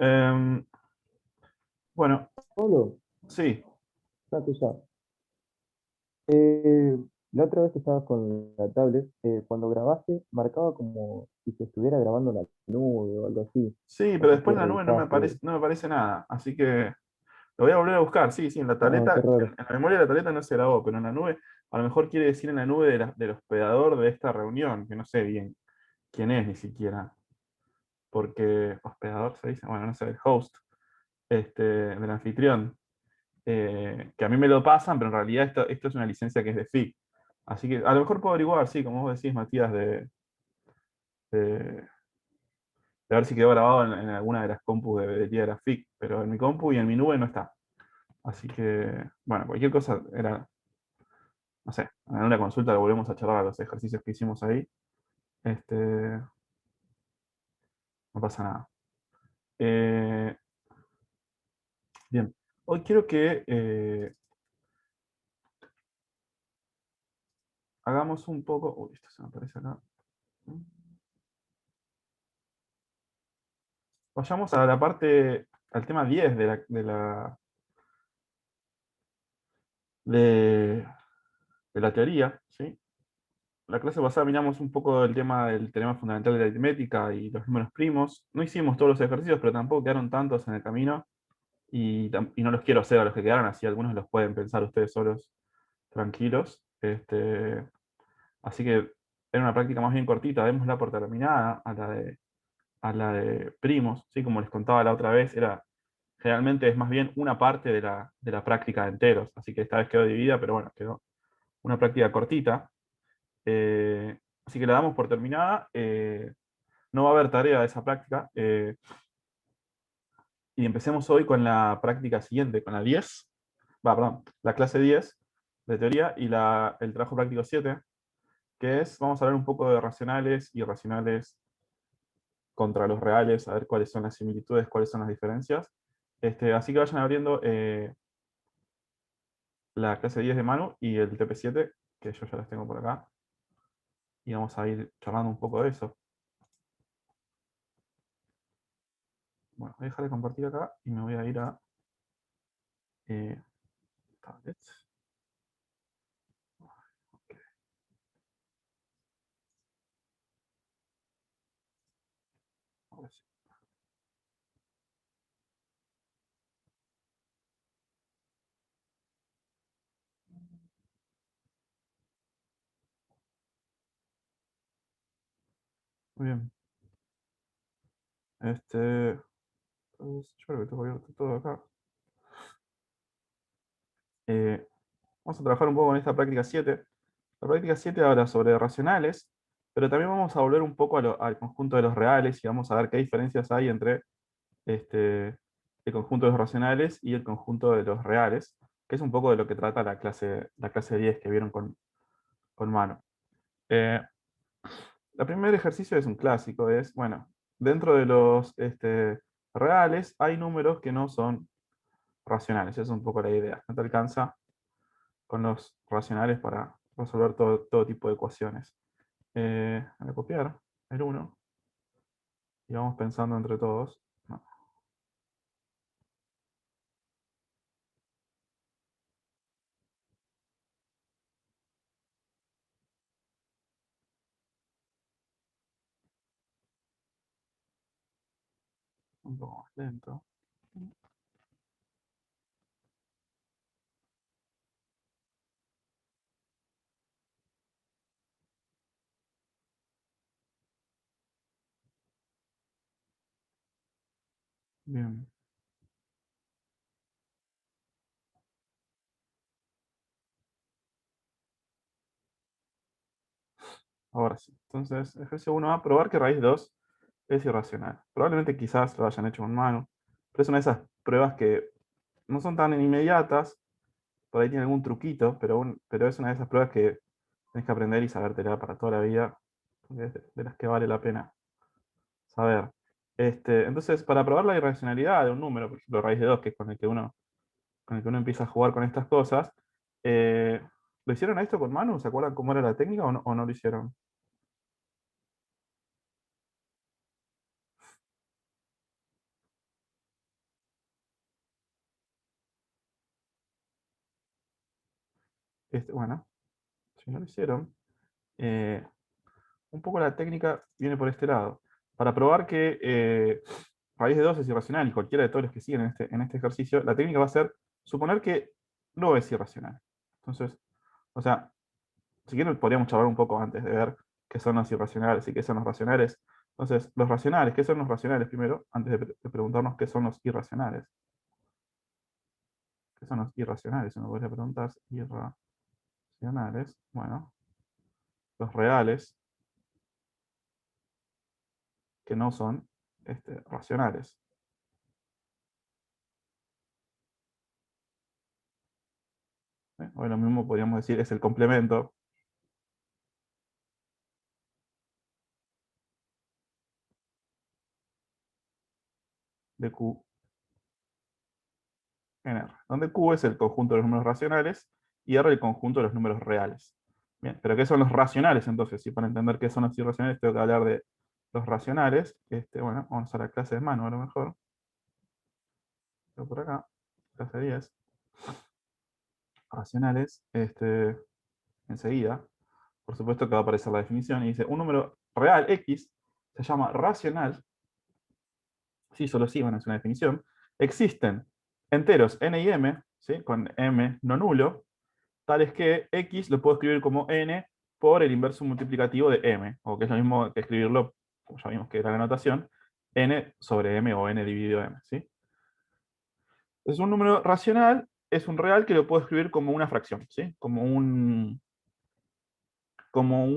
Em, bueno, Pablo, sí, Nato ya. Eh, la otra vez que estabas con la tablet, cuando grabaste, marcaba como si se estuviera grabando la nube o algo así. sí, No pero sé después si en la nube no me aparece, revisaste. no me aparece nada. Así que lo voy a volver a buscar. Sí, sí, en la Ah, qué tableta, raro. en la memoria de la tableta no se grabó, pero en la nube, a lo mejor quiere decir en la nube del hospedador de esta reunión, que no sé bien quién es ni siquiera. Porque hospedador se dice, bueno, no sé, el host, del anfitrión. Que a mí me lo pasan, pero en realidad esto es una licencia que es de FIC. Así que a lo mejor puedo averiguar, sí, como vos decís, Matías, de ver si quedó grabado en alguna de las compus de día de la FIC, pero en mi compu y en mi nube no está. Así que, bueno, cualquier cosa era, no sé, en una consulta lo volvemos a charlar a los ejercicios que hicimos ahí. No pasa nada. Eh, bien, hoy quiero que hagamos un poco. Uy, esto se me aparece acá. Vayamos a la parte, al tema 10 de, de la teoría, ¿sí? La clase pasada miramos un poco el tema del teorema fundamental de la aritmética y los números primos. No hicimos todos los ejercicios, pero tampoco quedaron tantos en el camino y no los quiero hacer a los que quedaron, así algunos los pueden pensar ustedes solos, tranquilos. Así que era una práctica más bien cortita, démosla por terminada a la de primos, ¿sí? Como les contaba la otra vez, generalmente es más bien una parte de la práctica de enteros, así que esta vez quedó dividida, pero bueno, quedó una práctica cortita. Así que la damos por terminada. No va a haber tarea de esa práctica. Y empecemos hoy con la práctica siguiente, con la 10. Perdón, la clase 10 de teoría y el trabajo práctico 7, que es, vamos a hablar un poco de racionales y irracionales contra los reales, a ver cuáles son las similitudes, cuáles son las diferencias. Así que vayan abriendo la clase 10 de Manu y el TP7, que yo ya las tengo por acá. Y vamos a ir charlando un poco de eso. Bueno, voy a dejar de compartir acá y me voy a ir a eh, tablets. Ok, ahora sí. Muy bien. Pues, yo creo que tengo abierto todo acá. Eh, Vamos a trabajar un poco con esta práctica 7. La práctica 7 habla sobre racionales, pero también vamos a volver un poco al conjunto de los reales y vamos a ver qué diferencias hay entre este, el conjunto de los racionales y el conjunto de los reales, que es un poco de lo que trata la clase 10 que vieron con mano. Eh, el primer ejercicio es un clásico, es, bueno, dentro de los reales hay números que no son racionales, esa es un poco la idea. No te alcanza con los racionales para resolver todo tipo de ecuaciones. Voy a copiar el uno y vamos pensando entre todos. No, un poco más lento. Bien, ahora sí. Entonces, ejercicio 1A, probar que raíz 2 es irracional. Probablemente quizás lo hayan hecho con mano, pero es una de esas pruebas que no son tan inmediatas, por ahí tiene algún truquito, pero es una de esas pruebas que tienes que aprender y sabértela para toda la vida, porque es de las que vale la pena saber. Entonces, para probar la irracionalidad de un número, por ejemplo, raíz de 2, que es con el que uno empieza a jugar con estas cosas, eh, ¿lo hicieron a esto con Manu? ¿Se acuerdan cómo era la técnica o no lo hicieron? Bueno, si no lo hicieron, un poco la técnica viene por este lado. Para probar que raíz de 2 es irracional y cualquiera de todos los que siguen en este ejercicio, la técnica va a ser suponer que no es irracional. Entonces, o sea, si quieren podríamos charlar un poco antes de ver qué son los irracionales y qué son los racionales. Entonces, los racionales, ¿qué son los racionales primero? Antes de preguntarnos qué son los irracionales. ¿Qué son los irracionales? Uno podría preguntar, irracionales, bueno, los reales, que no son racionales. O lo mismo podríamos decir es el complemento de Q en R, donde Q es el conjunto de los números racionales y R el conjunto de los números reales. Bien, pero ¿qué son los racionales entonces? Si para entender qué son los irracionales tengo que hablar de los racionales. Bueno, vamos a la clase de mano a lo mejor. Por acá, clase 10. Racionales, enseguida. Por supuesto que va a aparecer la definición y dice, un número real X se llama racional, sí, solo sí, bueno, es una definición. Existen enteros n y m, ¿sí? Con m no nulo, tales que x lo puedo escribir como n por el inverso multiplicativo de m, o que es lo mismo que escribirlo, como ya vimos que era la notación, n sobre m o n dividido m, ¿sí? Es un número racional, es un real que lo puedo escribir como una fracción, ¿sí? Como un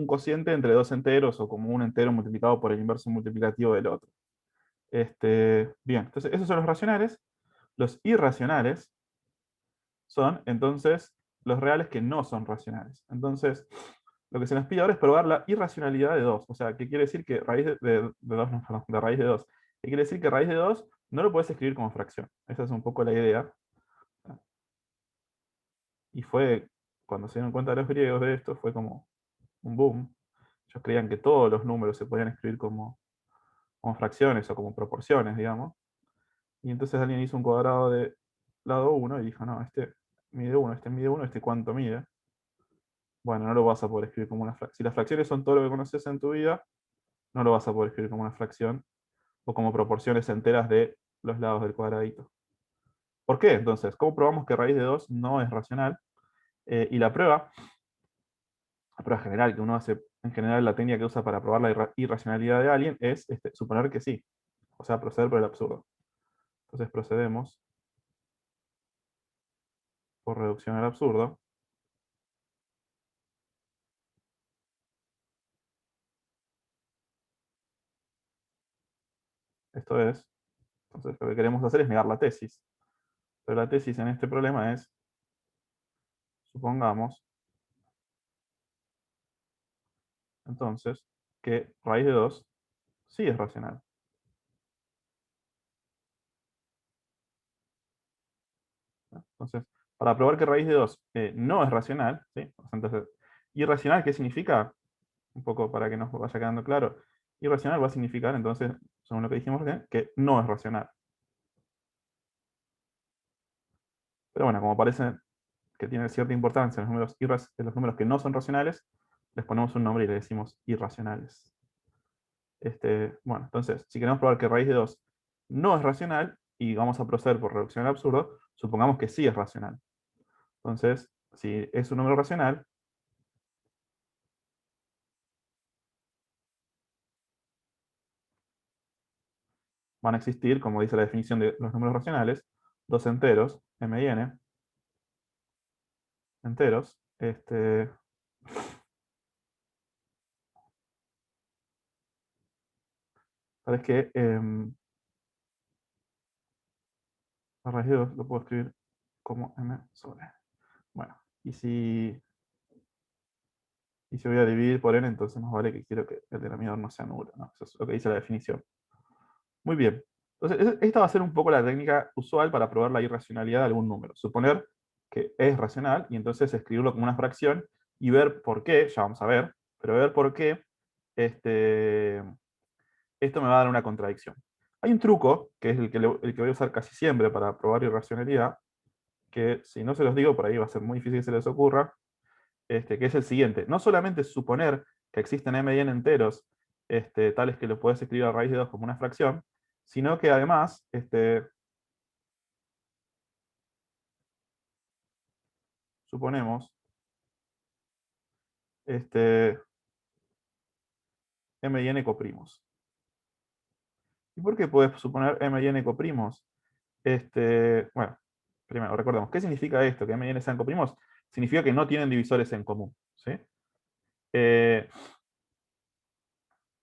cociente entre dos enteros o como un entero multiplicado por el inverso multiplicativo del otro. Bien, entonces esos son los racionales. Los irracionales son entonces los reales que no son racionales. Entonces, lo que se nos pide ahora es probar la irracionalidad de 2. O sea, ¿qué quiere decir que raíz de 2, no, perdón, de raíz de 2? ¿Qué quiere decir que raíz de 2 no lo puedes escribir como fracción? Esa es un poco la idea. Y fue, cuando se dieron cuenta los griegos de esto, fue como un boom. Ellos creían que todos los números se podían escribir como fracciones o como proporciones, digamos. Y entonces alguien hizo un cuadrado de lado 1 y dijo, no, este mide 1, este mide 1, este cuánto mide. Bueno, no lo vas a poder escribir como una fracción. Si las fracciones son todo lo que conoces en tu vida, no lo vas a poder escribir como una fracción o como proporciones enteras de los lados del cuadradito. ¿Por qué? Entonces, ¿cómo probamos que raíz de 2 no es racional? Y la prueba general que uno hace, en general la técnica que usa para probar la irracionalidad de alguien es suponer que sí. O sea, proceder por el absurdo. Entonces procedemos por reducción al absurdo. Esto es, entonces lo que queremos hacer es negar la tesis. Pero la tesis en este problema es, supongamos, entonces, que raíz de 2 sí es racional. Entonces, para probar que raíz de 2 no es racional, ¿sí? Entonces, irracional, ¿qué significa? Un poco para que nos vaya quedando claro. Irracional va a significar, entonces, según lo que dijimos recién, que no es racional. Pero bueno, como parece que tiene cierta importancia en los números que no son racionales, les ponemos un nombre y le decimos irracionales. Bueno, entonces, si queremos probar que raíz de 2 no es racional y vamos a proceder por reducción al absurdo, supongamos que sí es racional. Entonces, si es un número racional, van a existir, como dice la definición de los números racionales, dos enteros, m y n, enteros, sabes que la raíz de 2 lo puedo escribir como m sobre. Bueno, y si voy a dividir por n, entonces más vale que quiero que el denominador no sea nulo, ¿no? Eso es lo que dice la definición. Muy bien. Entonces, esta va a ser un poco la técnica usual para probar la irracionalidad de algún número. Suponer que es racional y entonces escribirlo como una fracción y ver por qué, ya vamos a ver, pero ver por qué esto me va a dar una contradicción. Hay un truco, que es el que voy a usar casi siempre para probar irracionalidad, que si no se los digo por ahí va a ser muy difícil que se les ocurra, que es el siguiente. No solamente suponer que existen m y n enteros, tales que lo puedes escribir a raíz de 2 como una fracción, sino que además suponemos m y n coprimos. ¿Y por qué puedes suponer m y n coprimos? Bueno, primero, recordemos, ¿qué significa esto? Que m y n sean coprimos. Significa que no tienen divisores en común. ¿Sí? Eh,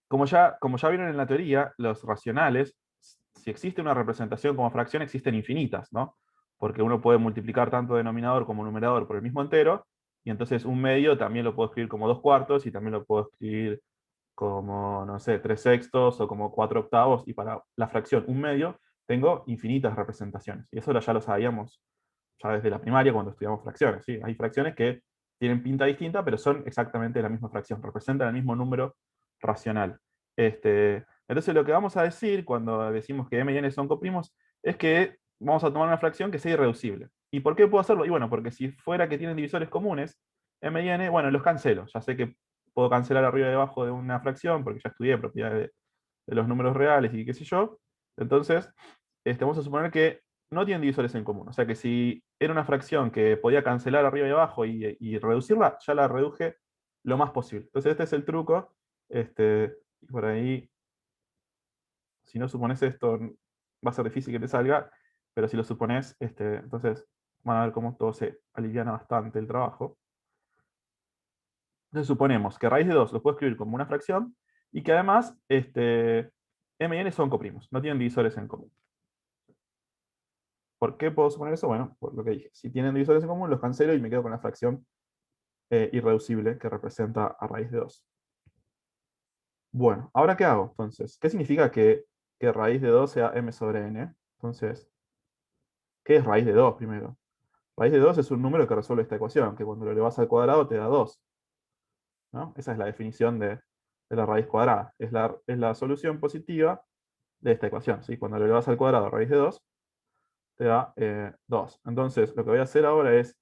como ya vieron en la teoría, los racionales, si existe una representación como fracción, existen infinitas, ¿no? Porque uno puede multiplicar tanto denominador como numerador por el mismo entero, y entonces un medio también lo puedo escribir como 2/4, y también lo puedo escribir como, no sé, 3/6 o como 4/8, y para la fracción un medio tengo infinitas representaciones. Y eso ya lo sabíamos ya desde la primaria cuando estudiamos fracciones. ¿Sí? Hay fracciones que tienen pinta distinta, pero son exactamente la misma fracción, representan el mismo número racional. Entonces lo que vamos a decir cuando decimos que m y n son coprimos es que vamos a tomar una fracción que sea irreducible. ¿Y por qué puedo hacerlo? Y bueno, porque si fuera que tienen divisores comunes, m y n, bueno, los cancelo. Ya sé que puedo cancelar arriba y abajo de una fracción, porque ya estudié propiedades de los números reales y qué sé yo. Entonces, vamos a suponer que no tienen divisores en común. O sea que si era una fracción que podía cancelar arriba y abajo y reducirla, ya la reduje lo más posible. Entonces este es el truco. Y por ahí, si no supones esto, va a ser difícil que te salga, pero si lo supones, entonces van a ver cómo todo se aliviana bastante el trabajo. Entonces suponemos que raíz de 2 lo puedo escribir como una fracción y que además m y n son coprimos, no tienen divisores en común. ¿Por qué puedo suponer eso? Bueno, por lo que dije. Si tienen divisores en común, los cancelo y me quedo con la fracción irreducible que representa a raíz de 2. Bueno, ¿ahora qué hago? Entonces, ¿qué significa que raíz de 2 sea m sobre n? Entonces, ¿qué es raíz de 2 primero? Raíz de 2 es un número que resuelve esta ecuación, que cuando lo elevas al cuadrado te da 2. ¿No? Esa es la definición de la raíz cuadrada. Es la solución positiva de esta ecuación. ¿Sí? Cuando lo elevas al cuadrado raíz de 2, te da 2. Entonces, lo que voy a hacer ahora es,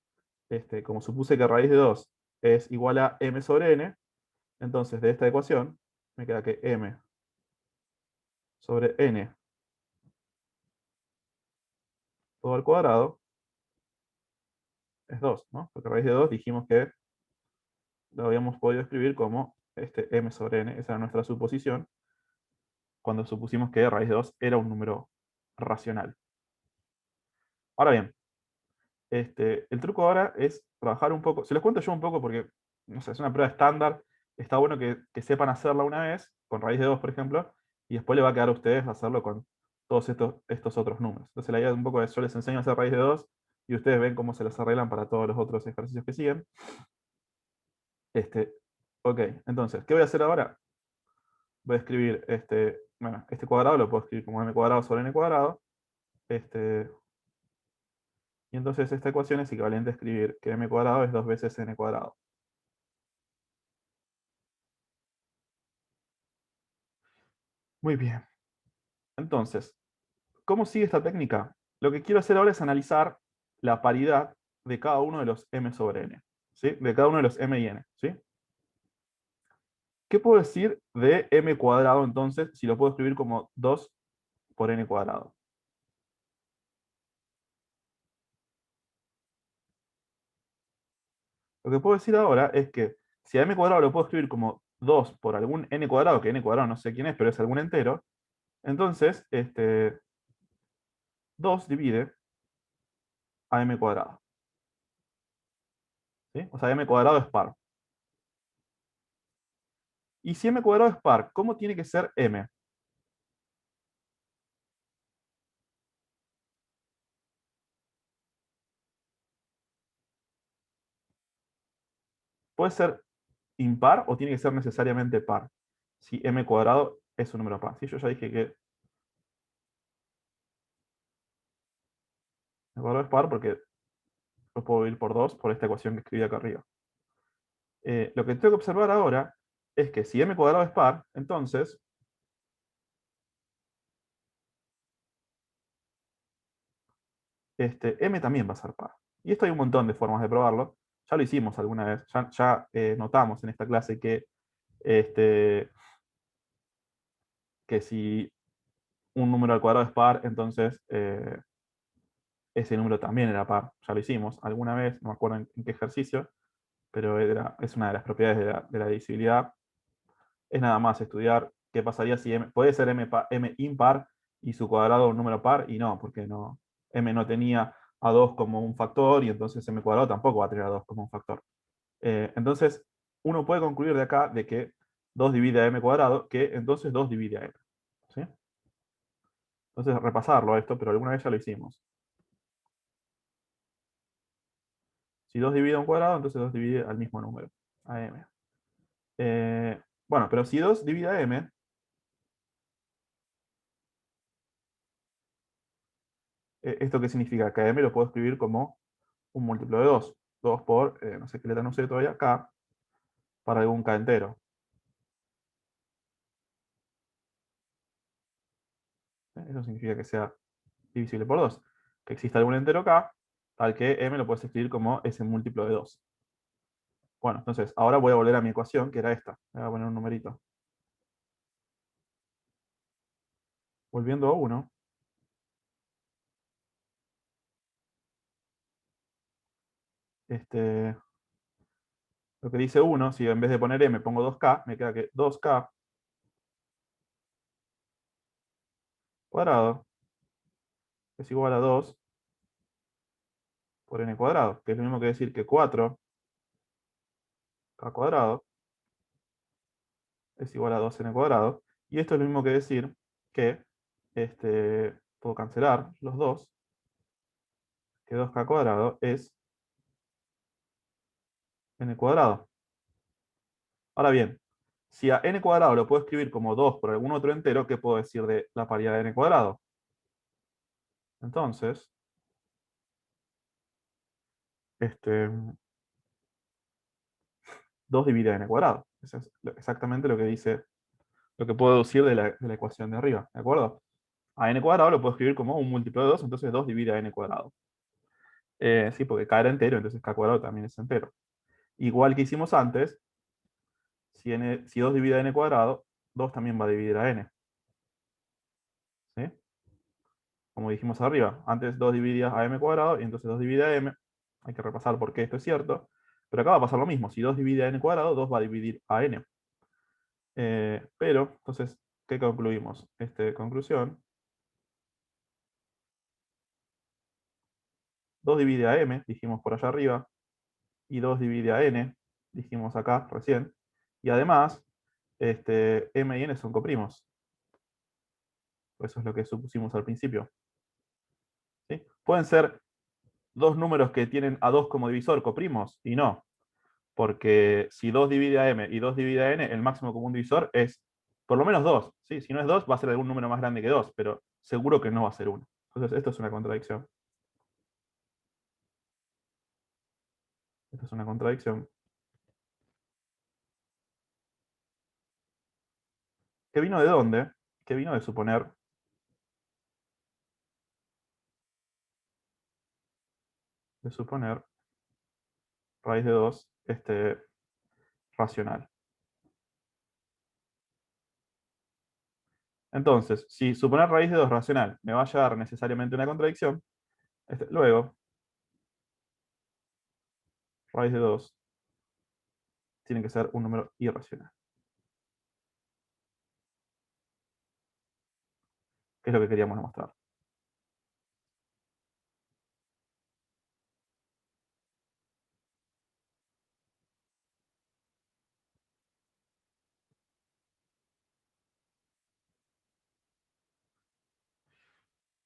como supuse que raíz de 2 es igual a m sobre n, entonces de esta ecuación me queda que m sobre n todo al cuadrado es 2, ¿no? Porque raíz de 2 dijimos que lo habíamos podido escribir como m sobre n, esa era nuestra suposición, cuando supusimos que raíz de 2 era un número racional. Ahora bien, el truco ahora es trabajar un poco, se los cuento yo un poco porque, no sé, es una prueba estándar, está bueno que sepan hacerla una vez, con raíz de 2, por ejemplo, y después le va a quedar a ustedes hacerlo con todos estos otros números. Entonces la idea es un poco de yo les enseño a hacer raíz de 2 y ustedes ven cómo se las arreglan para todos los otros ejercicios que siguen. Ok, entonces, ¿qué voy a hacer ahora? Voy a escribir, bueno, este cuadrado lo puedo escribir como m cuadrado sobre n cuadrado, y entonces esta ecuación es equivalente a escribir que m cuadrado es 2 veces n cuadrado. Muy bien. Entonces, ¿cómo sigue esta técnica? Lo que quiero hacer ahora es analizar la paridad de cada uno de los m sobre n, ¿sí? De cada uno de los m y n, ¿sí? ¿Qué puedo decir de m cuadrado entonces si lo puedo escribir como 2 por n cuadrado? Lo que puedo decir ahora es que si a m cuadrado lo puedo escribir como 2 por algún n cuadrado, que n cuadrado no sé quién es, pero es algún entero, entonces 2 divide a m cuadrado, ¿sí? O sea, m cuadrado es par. Y si m cuadrado es par, ¿cómo tiene que ser m? Puede ser impar o tiene que ser necesariamente par. Si m cuadrado es un número par. ¿Sí? Yo ya dije que m cuadrado es par porque lo puedo dividir por 2 por esta ecuación que escribí acá arriba. Lo que tengo que observar ahora es que si m cuadrado es par, entonces m también va a ser par. Y esto hay un montón de formas de probarlo. Ya lo hicimos alguna vez, ya notamos en esta clase este, que si un número al cuadrado es par, entonces ese número también era par. Ya lo hicimos alguna vez, no me acuerdo en qué ejercicio, pero es una de las propiedades de la divisibilidad. Es nada más estudiar qué pasaría si m, puede ser m impar y su cuadrado un número par, y no, porque no, m no tenía a 2 como un factor, y entonces m cuadrado tampoco va a tener a 2 como un factor. Entonces, uno puede concluir de acá de que 2 divide a m cuadrado, que entonces 2 divide a m. ¿Sí? Entonces, repasarlo esto, pero alguna vez ya lo hicimos. Si 2 divide a un cuadrado, entonces 2 divide al mismo número, a m. Bueno, pero si 2 divide a m, ¿esto qué significa? Que a m lo puedo escribir como un múltiplo de 2. 2 por, no sé qué letra no sé todavía, k, para algún k entero. Eso significa que sea divisible por 2. Que exista algún entero k, tal que m lo puedes escribir como ese múltiplo de 2. Bueno, entonces, ahora voy a volver a mi ecuación, que era esta. Voy a poner un numerito. Volviendo a 1, lo que dice 1, si en vez de poner m pongo 2k, me queda que 2k cuadrado es igual a 2 por n cuadrado, que es lo mismo que decir que 4k cuadrado es igual a 2n cuadrado. Y esto es lo mismo que decir que puedo cancelar los dos, que 2k cuadrado es n cuadrado. Ahora bien, si a n cuadrado lo puedo escribir como 2 por algún otro entero, ¿qué puedo decir de la paridad de n cuadrado? Entonces, este, 2 divide a n cuadrado. Eso es exactamente lo que dice, lo que puedo deducir de la ecuación de arriba, ¿de acuerdo? A n cuadrado lo puedo escribir como un múltiplo de 2, entonces 2 divide a n cuadrado. Sí, porque k era entero, entonces k cuadrado también es entero. Igual que hicimos antes, si 2 divide a n cuadrado, 2 también va a dividir a n. ¿Sí? Como dijimos arriba, antes 2 dividía a m cuadrado y entonces 2 divide a m. Hay que repasar por qué esto es cierto. Pero acá va a pasar lo mismo. Si 2 divide a n cuadrado, 2 va a dividir a n. Pero, entonces, ¿qué concluimos? Conclusión, 2 divide a m, dijimos por allá arriba, y 2 divide a n, dijimos acá recién. Y además, m y n son coprimos. Eso es lo que supusimos al principio. ¿Sí? Pueden ser dos números que tienen a 2 como divisor coprimos, y no. Porque si 2 divide a m y 2 divide a n, el máximo común divisor es por lo menos 2. ¿Sí? Si no es 2, va a ser algún número más grande que 2, pero seguro que no va a ser 1. Entonces, esto es una contradicción. Esto es una contradicción. ¿Qué vino de dónde? ¿Qué vino de suponer raíz de 2 racional? Entonces, si suponer raíz de 2 racional me va a llevar necesariamente una contradicción, luego raíz de 2 tiene que ser un número irracional. Que es lo que queríamos demostrar.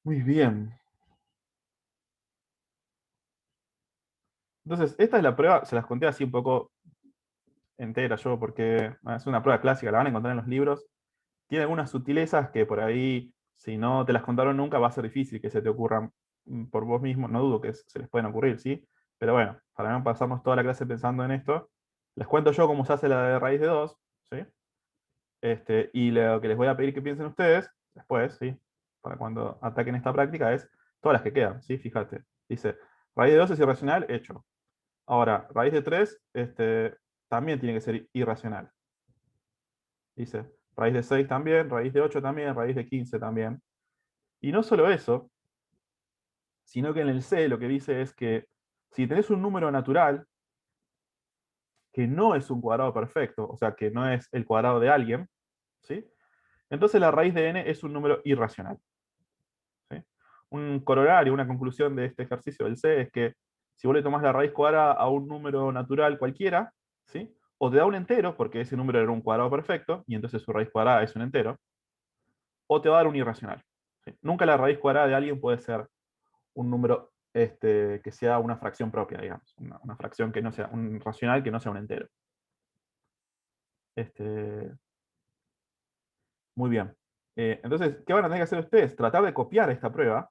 Muy bien. Entonces, esta es la prueba, se las conté así un poco entera yo, porque es una prueba clásica, la van a encontrar en los libros. Tiene algunas sutilezas que por ahí, si no te las contaron nunca, va a ser difícil que se te ocurran por vos mismo. No dudo que se les pueden ocurrir, ¿sí? Pero bueno, para no pasarnos toda la clase pensando en esto, les cuento yo cómo se hace la de raíz de 2, ¿sí? Y lo que les voy a pedir que piensen ustedes, después, ¿sí? Para cuando ataquen esta práctica, es todas las que quedan, ¿sí? Fíjate. Dice, raíz de 2 es irracional, hecho. Ahora, raíz de 3 también tiene que ser irracional. Dice, raíz de 6 también, raíz de 8 también, raíz de 15 también. Y no solo eso, sino que en el C lo que dice es que si tenés un número natural que no es un cuadrado perfecto, o sea, que no es el cuadrado de alguien, ¿sí? Entonces la raíz de n es un número irracional. ¿Sí? Un corolario, una conclusión de este ejercicio del C es que si vos le tomás la raíz cuadrada a un número natural cualquiera, ¿sí? O te da un entero, porque ese número era un cuadrado perfecto, y entonces su raíz cuadrada es un entero, o te va a dar un irracional. ¿Sí? Nunca la raíz cuadrada de alguien puede ser un número que sea una fracción propia, digamos. Una fracción que no sea un racional, que no sea un entero. Este, muy bien. Entonces, ¿qué van a tener que hacer ustedes? Tratar de copiar esta prueba,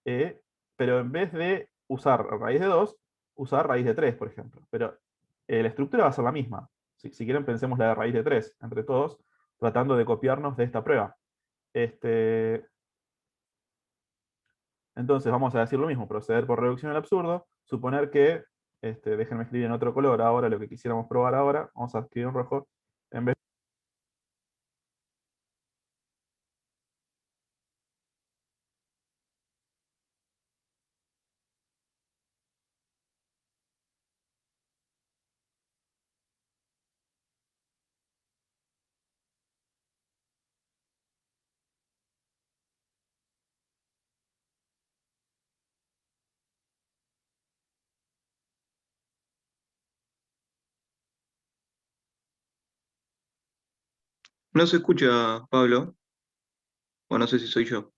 pero en vez de usar raíz de 2, usar raíz de 3, por ejemplo. Pero la estructura va a ser la misma. Si quieren, pensemos la de raíz de 3 entre todos, tratando de copiarnos de esta prueba. Entonces vamos a decir lo mismo, proceder por reducción al absurdo, suponer que, déjenme escribir en otro color ahora lo que quisiéramos probar ahora, vamos a escribir en rojo, en vez No se escucha, Pablo, o no sé si soy yo.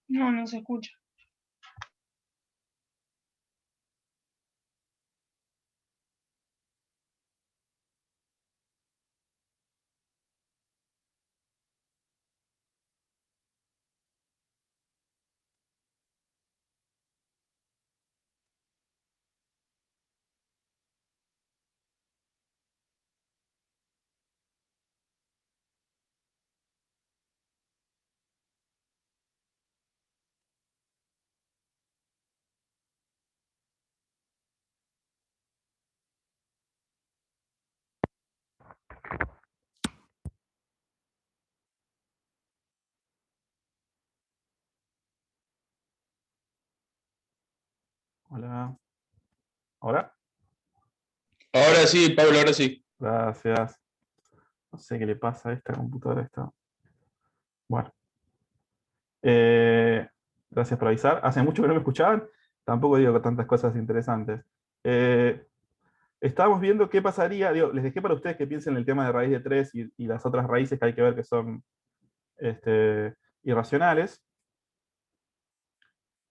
No, no se escucha. hola, ahora, Ahora sí, Pablo, ahora sí. gracias, no sé qué le pasa a esta computadora, bueno, eh, gracias por avisar, hace mucho que no me escuchaban, tampoco digo que tantas cosas interesantes. Eh, Estábamos viendo qué pasaría, digo, les dejé para ustedes que piensen en el tema de raíz de 3 y las otras raíces que hay que ver que son irracionales.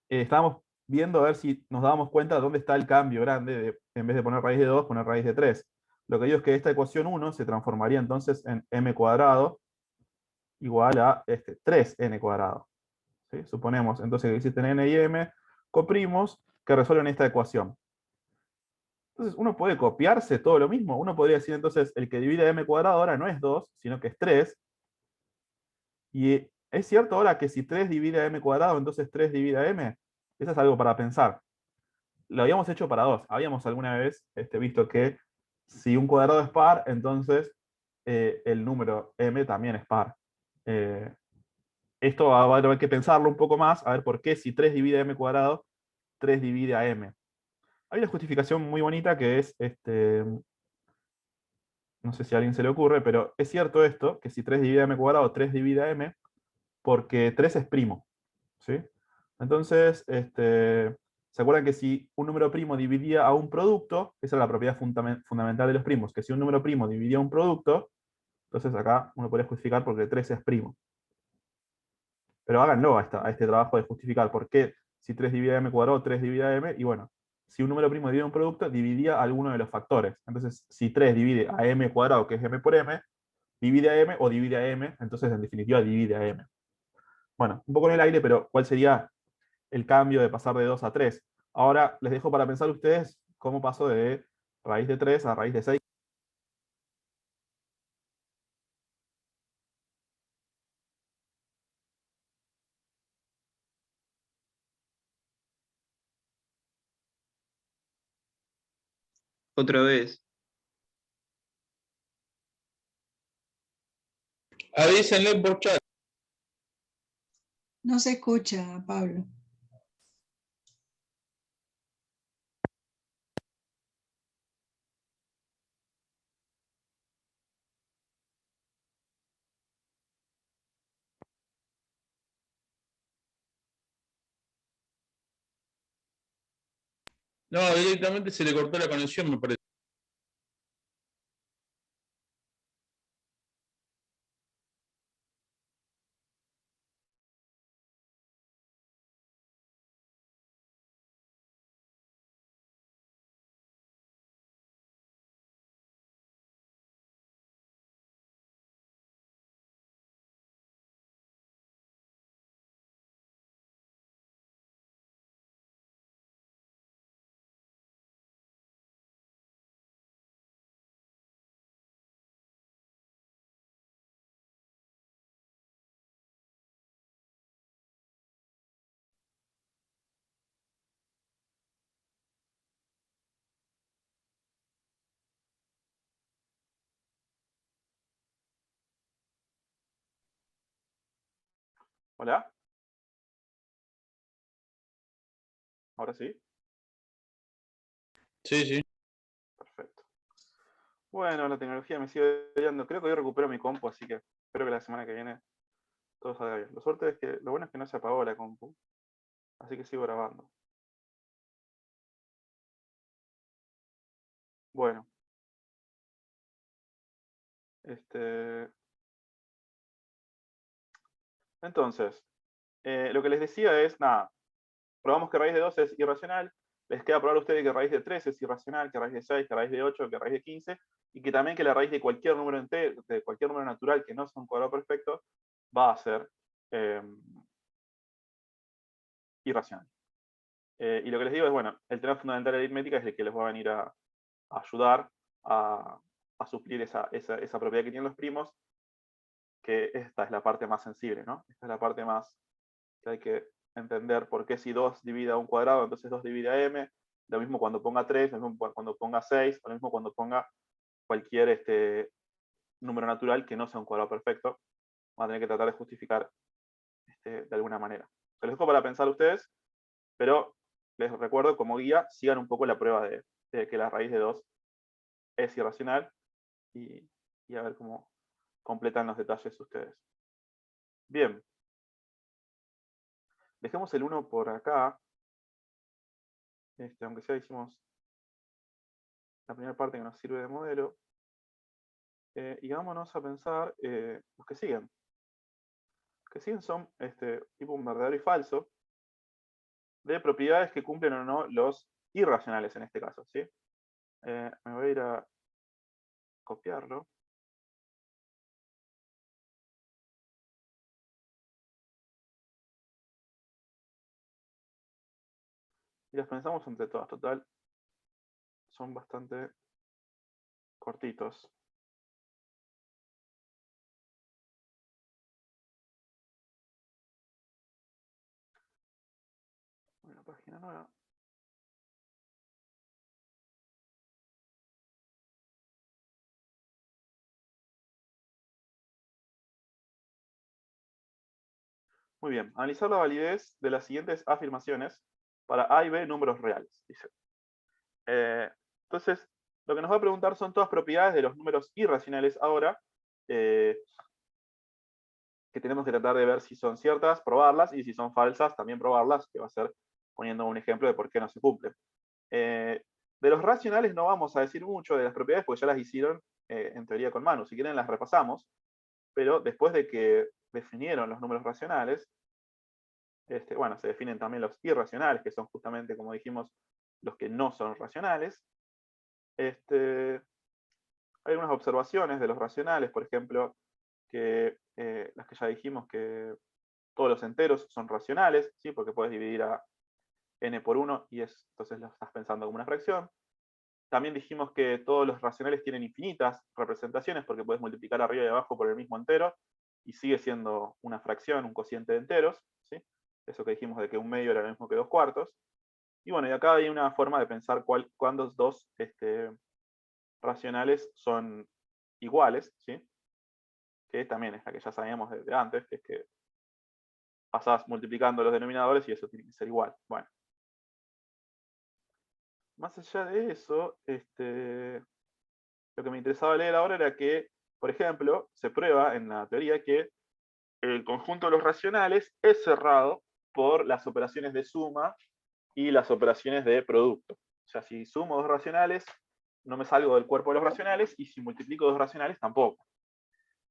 Estábamos viendo a ver si nos dábamos cuenta de dónde está el cambio grande, en vez de poner raíz de 2, poner raíz de 3. Lo que digo es que esta ecuación 1 se transformaría entonces en m cuadrado igual a 3n cuadrado. ¿Sí? Suponemos entonces que existen n y m coprimos que resuelven esta ecuación. Entonces uno puede copiarse todo lo mismo. Uno podría decir entonces el que divide m cuadrado ahora no es 2, sino que es 3. Y es cierto ahora que si 3 divide a m cuadrado, entonces 3 divide a m. Eso es algo para pensar. Lo habíamos hecho para 2. Habíamos alguna vez visto que si un cuadrado es par, entonces el número m también es par. Eh, Esto va a haber que pensarlo un poco más, a ver por qué si 3 divide a m cuadrado, 3 divide a m. Hay una justificación muy bonita que es, no sé si a alguien se le ocurre, pero es cierto esto, que si 3 divide a m cuadrado, 3 divide a m, porque 3 es primo. ¿Sí? Entonces, ¿se acuerdan que si un número primo dividía a un producto, esa es la propiedad fundamental de los primos, que si un número primo dividía un producto, entonces acá uno podría justificar porque 3 es primo. Pero háganlo a este trabajo de justificar por qué si 3 divide a m cuadrado, 3 divide a m, y bueno, si un número primo divide un producto, dividía alguno de los factores. Entonces, si 3 divide a m cuadrado, que es m por m, divide a m o divide a m, entonces en definitiva divide a m. Bueno, un poco en el aire, pero ¿cuál sería el cambio de pasar de 2 a 3? Ahora les dejo para pensar ustedes cómo pasó de raíz de 3 a raíz de 6. Otra vez. Avísenle por chat. No se escucha, Pablo. No, directamente se le cortó la conexión, me parece. ¿Hola? ¿Ahora sí? Sí, sí. Perfecto. Bueno, la tecnología me sigue ayudando. Creo que hoy recupero mi compu, así que espero que la semana que viene todo salga bien. Lo bueno es que no se apagó la compu, así que sigo grabando. Bueno. Entonces, lo que les decía es, nada, probamos que raíz de 2 es irracional, les queda probar a ustedes que raíz de 3 es irracional, que raíz de 6, que raíz de 8, que raíz de 15, y que también que la raíz de cualquier número entero, de cualquier número natural que no sea un cuadrado perfecto, va a ser irracional. Y lo que les digo es, bueno, el tema fundamental de aritmética es el que les va a venir a ayudar a suplir esa propiedad que tienen los primos, que esta es la parte más sensible, ¿no? Esta es la parte más que hay que entender por qué si 2 divide a un cuadrado, entonces 2 divide a m, lo mismo cuando ponga 3, lo mismo cuando ponga 6, lo mismo cuando ponga cualquier número natural que no sea un cuadrado perfecto. Van a tener que tratar de justificar de alguna manera. Se los dejo para pensar ustedes, pero les recuerdo como guía, sigan un poco la prueba de que la raíz de 2 es irracional y a ver cómo completan los detalles ustedes. Bien. Dejemos el 1 por acá. Aunque sea hicimos la primera parte que nos sirve de modelo. Y vámonos a pensar los que siguen. Los que siguen son tipo un verdadero y falso de propiedades que cumplen o no los irracionales en este caso. ¿Sí? Me voy a ir a copiarlo. Y las pensamos entre todas. Total, son bastante cortitos. Una página nueva. Muy bien. Analizar la validez de las siguientes afirmaciones para A y B números reales, dice. Entonces, lo que nos va a preguntar son todas propiedades de los números irracionales ahora, que tenemos que tratar de ver si son ciertas, probarlas, y si son falsas, también probarlas, que va a ser poniendo un ejemplo de por qué no se cumplen. De los racionales no vamos a decir mucho de las propiedades, porque ya las hicieron en teoría con Manu. Si quieren las repasamos, pero después de que definieron los números racionales, bueno, se definen también los irracionales, que son justamente, como dijimos, los que no son racionales. Hay algunas observaciones de los racionales, por ejemplo, que las que ya dijimos que todos los enteros son racionales, ¿sí? Porque puedes dividir a n por 1 y entonces lo estás pensando como una fracción. También dijimos que todos los racionales tienen infinitas representaciones porque puedes multiplicar arriba y abajo por el mismo entero y sigue siendo una fracción, un cociente de enteros. ¿Sí? Eso que dijimos de que un medio era lo mismo que 2 cuartos. Y bueno, y acá hay una forma de pensar cuándo dos racionales son iguales, ¿sí? Que también es la que ya sabíamos desde antes, que es que pasás multiplicando los denominadores y eso tiene que ser igual. Bueno. Más allá de eso, lo que me interesaba leer ahora era que, por ejemplo, se prueba en la teoría que el conjunto de los racionales es cerrado por las operaciones de suma y las operaciones de producto. O sea, si sumo dos racionales, no me salgo del cuerpo de los racionales, y si multiplico dos racionales, tampoco.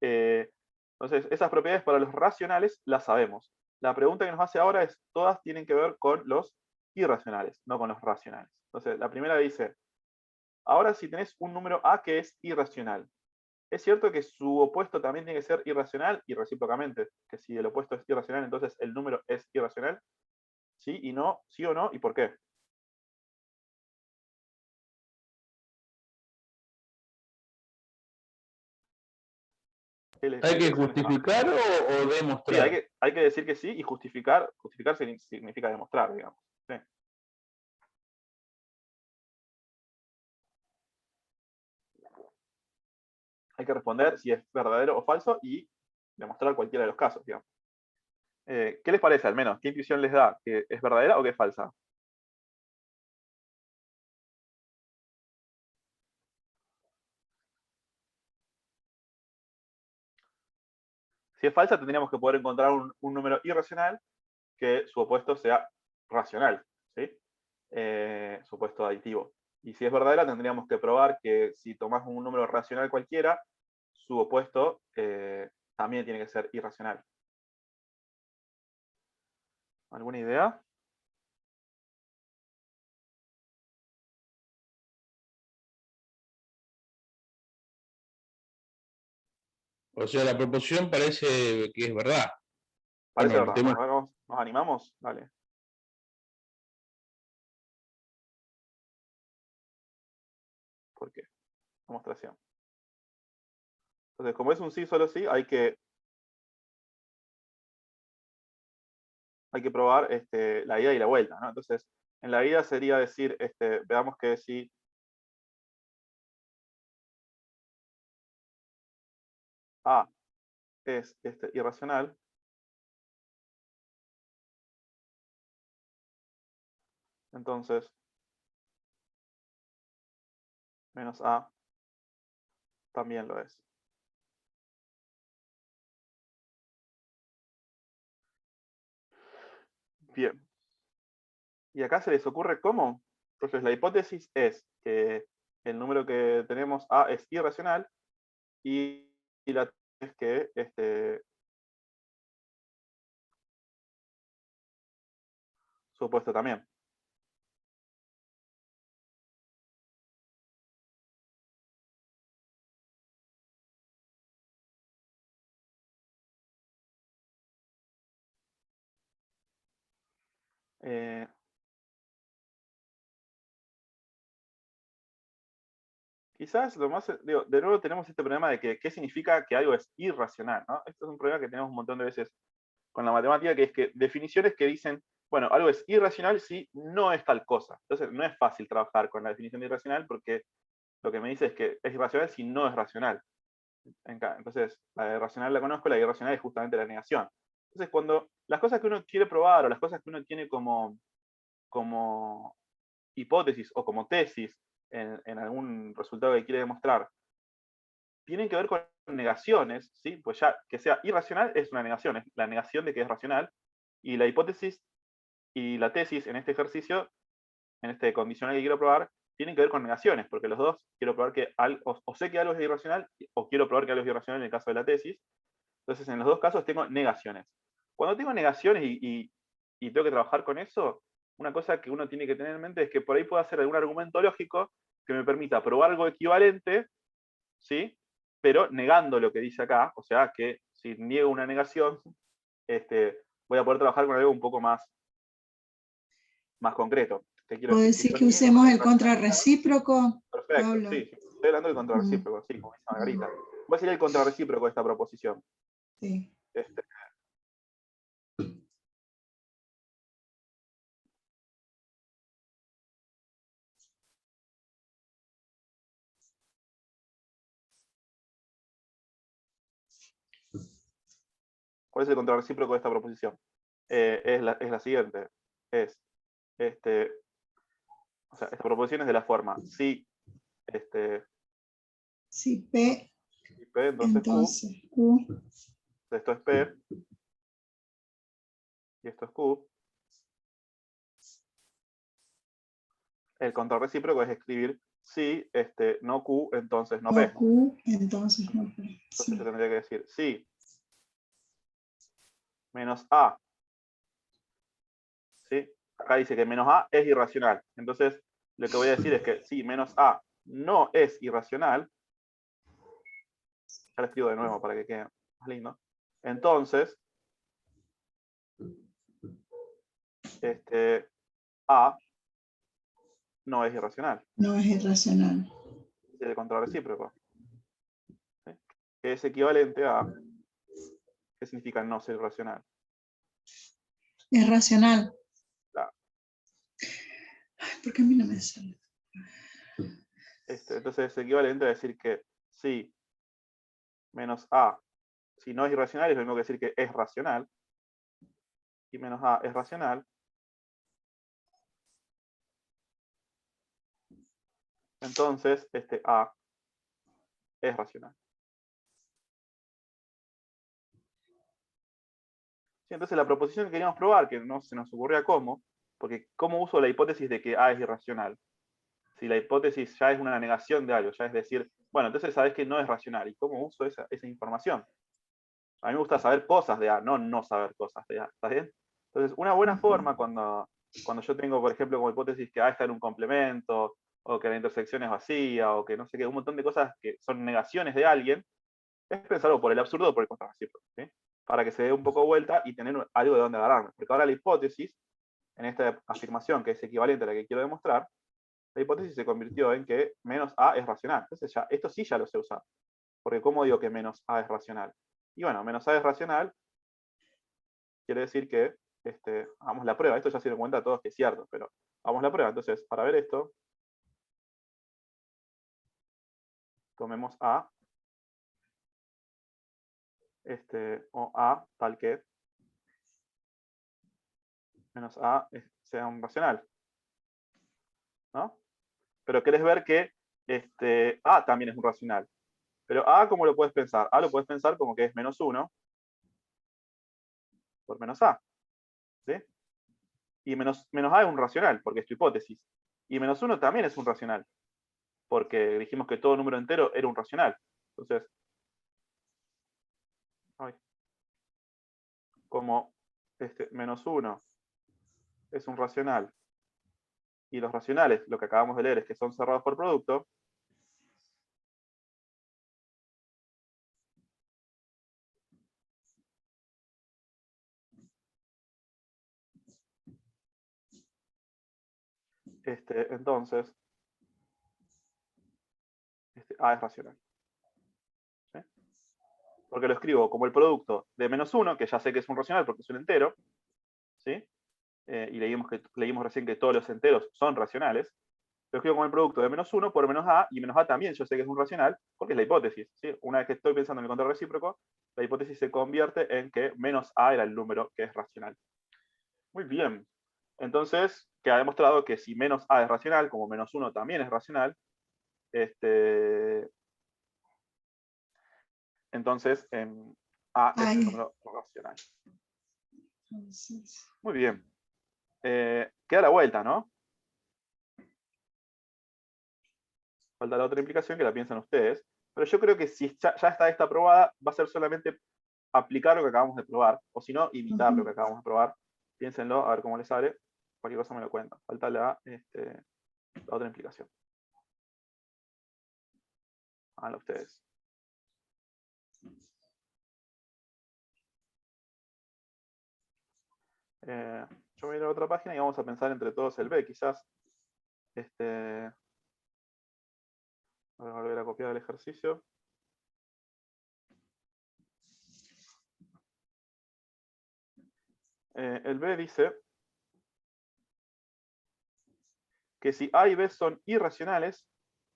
Entonces, esas propiedades para los racionales las sabemos. La pregunta que nos hace ahora es, todas tienen que ver con los irracionales, no con los racionales. Entonces, la primera dice, ahora si tenés un número A que es irracional, ¿es cierto que su opuesto también tiene que ser irracional? Y recíprocamente, que si el opuesto es irracional, entonces el número es irracional. ¿Sí y no? ¿Sí o no? ¿Y por qué? ¿Qué ¿Hay que impresión les da? justificar o Sí, demostrar? hay que decir que sí y justificar. Justificar significa demostrar, digamos. Sí. Hay que responder si es verdadero o falso y demostrar cualquiera de los casos, digamos. ¿Qué les parece al menos? ¿Qué intuición les da? ¿Que es verdadera o que es falsa? Si es falsa, tendríamos que poder encontrar un número irracional que su opuesto sea racional, ¿sí? Su opuesto aditivo. Y si es verdadera, tendríamos que probar que si tomás un número racional cualquiera, su opuesto también tiene que ser irracional. ¿Alguna idea? O sea, la proposición parece que es verdad. Parece Bueno, el verdad. tema Bueno, ¿nos animamos? Dale. ¿Por qué? Demostración. Entonces, como es un sí, solo sí, hay que probar la ida y la vuelta, ¿no? Entonces, en la ida sería decir, veamos que si A es irracional, entonces menos A también lo es. Bien. ¿Y acá se les ocurre cómo? Entonces, la hipótesis es que el número que tenemos A es irracional y la es que su opuesto también. Eh, Quizás lo más, digo, de nuevo tenemos este problema de que qué significa que algo es irracional, ¿no? Esto es un problema que tenemos un montón de veces con la matemática, que es que definiciones que dicen, bueno, algo es irracional si no es tal cosa. Entonces no es fácil trabajar con la definición de irracional porque lo que me dice es que es irracional si no es racional. Entonces, la irracional la conozco, la irracional es justamente la negación. Entonces, cuando las cosas que uno quiere probar o las cosas que uno tiene como hipótesis o como tesis en algún resultado que quiere demostrar, tienen que ver con negaciones, ¿sí? Pues ya que sea irracional es una negación, es la negación de que es racional, y la hipótesis y la tesis en este ejercicio, en este condicional que quiero probar, tienen que ver con negaciones, porque los dos quiero probar que o sé que algo es irracional, o quiero probar que algo es irracional en el caso de la tesis. Entonces, en los dos casos tengo negaciones. Cuando tengo negaciones y tengo que trabajar con eso, una cosa que uno tiene que tener en mente es que por ahí puedo hacer algún argumento lógico que me permita probar algo equivalente, ¿sí? Pero negando lo que dice acá, o sea que si niego una negación, voy a poder trabajar con algo un poco más concreto. ¿Qué quiero ¿O decir? Si decir yo que niego usemos una el irracionalidad, contrarrecíproco, perfecto, Pablo? sí, estoy hablando del Mm, contrarrecíproco, sí, como dice Margarita. ¿Cuál sería el contrarrecíproco de esta proposición? sí. Este, ¿Cuál es el contrarrecíproco de esta proposición? Es la siguiente. O sea, esta proposición es de la forma, si Si P, si P, entonces entonces Q. Q, esto es P, y esto es Q. El contrarrecíproco es escribir si no Q, entonces no P. No Q, entonces no P. Entonces Sí. yo tendría que decir si menos A, ¿sí? Acá dice que menos A es irracional. Entonces, lo que voy a decir es que si menos A no es irracional, ya lo escribo de nuevo para que quede más lindo. Entonces, A no es irracional. No es irracional. Es el contrarrecíproco. ¿Sí? Que es equivalente a, ¿qué significa no ser irracional? Es racional. Claro. Ay, ¿por qué a mí no me sale? Entonces es equivalente a decir que si menos A, si no es irracional, es lo mismo que decir que es racional. Y menos A es racional. Entonces, A es racional. Sí, entonces la proposición que queríamos probar, que no se nos ocurría cómo, porque ¿cómo uso la hipótesis de que A es irracional? Si la hipótesis ya es una negación de algo, ya es decir, bueno, entonces sabes que no es racional. ¿Y cómo uso esa información? A mí me gusta saber cosas de A, no saber cosas de A. ¿Está bien? Entonces, una buena forma cuando yo tengo, por ejemplo, como hipótesis que A está en un complemento, o que la intersección es vacía, o que no sé qué, un montón de cosas que son negaciones de alguien, es pensarlo por el absurdo o por el contrarrecíproco, ¿sí? Para que se dé un poco vuelta y tener algo de dónde agarrarme. Porque ahora la hipótesis, en esta afirmación que es equivalente a la que quiero demostrar, la hipótesis se convirtió en que menos A es racional. Entonces ya, esto sí ya lo sé usar. Porque ¿cómo digo que menos A es racional? Y bueno, menos A es racional, quiere decir que hagamos la prueba. Esto ya se dio cuenta a todos que es cierto, pero hagamos la prueba. Entonces, para ver esto, tomemos A, o A tal que menos A sea un racional, ¿no? Pero querés ver que A también es un racional. Pero A, ¿cómo lo puedes pensar? A lo puedes pensar como que es menos 1 por menos A. ¿Sí? Y menos A es un racional, porque es tu hipótesis. Y menos 1 también es un racional, porque dijimos que todo número entero era un racional. Entonces, como menos 1 es un racional, y los racionales, lo que acabamos de leer es que son cerrados por producto, entonces A es racional. ¿Sí? Porque lo escribo como el producto de menos 1, que ya sé que es un racional porque es un entero, ¿sí? Y leímos recién que todos los enteros son racionales. Lo escribo como el producto de menos 1 por menos A, y menos A también yo sé que es un racional, porque es la hipótesis. ¿Sí? Una vez que estoy pensando en el control recíproco, la hipótesis se convierte en que menos A era el número que es racional. Muy bien. Entonces, queda demostrado que si menos A es racional, como menos 1 también es racional, entonces A es un número racional. Entonces, Muy bien. Queda la vuelta, ¿no? Falta la otra implicación que la piensan ustedes. Pero yo creo que si ya está esta probada, va a ser solamente aplicar lo que acabamos de probar. O si no, imitar lo que acabamos de probar. Piénsenlo, a ver cómo les sale. Cualquier cosa me lo cuentan. Falta la otra implicación. Háganlo ustedes. Yo voy a ir a otra página y vamos a pensar entre todos el B, quizás. Voy a volver a copiar el ejercicio. El B dice que si A y B son irracionales,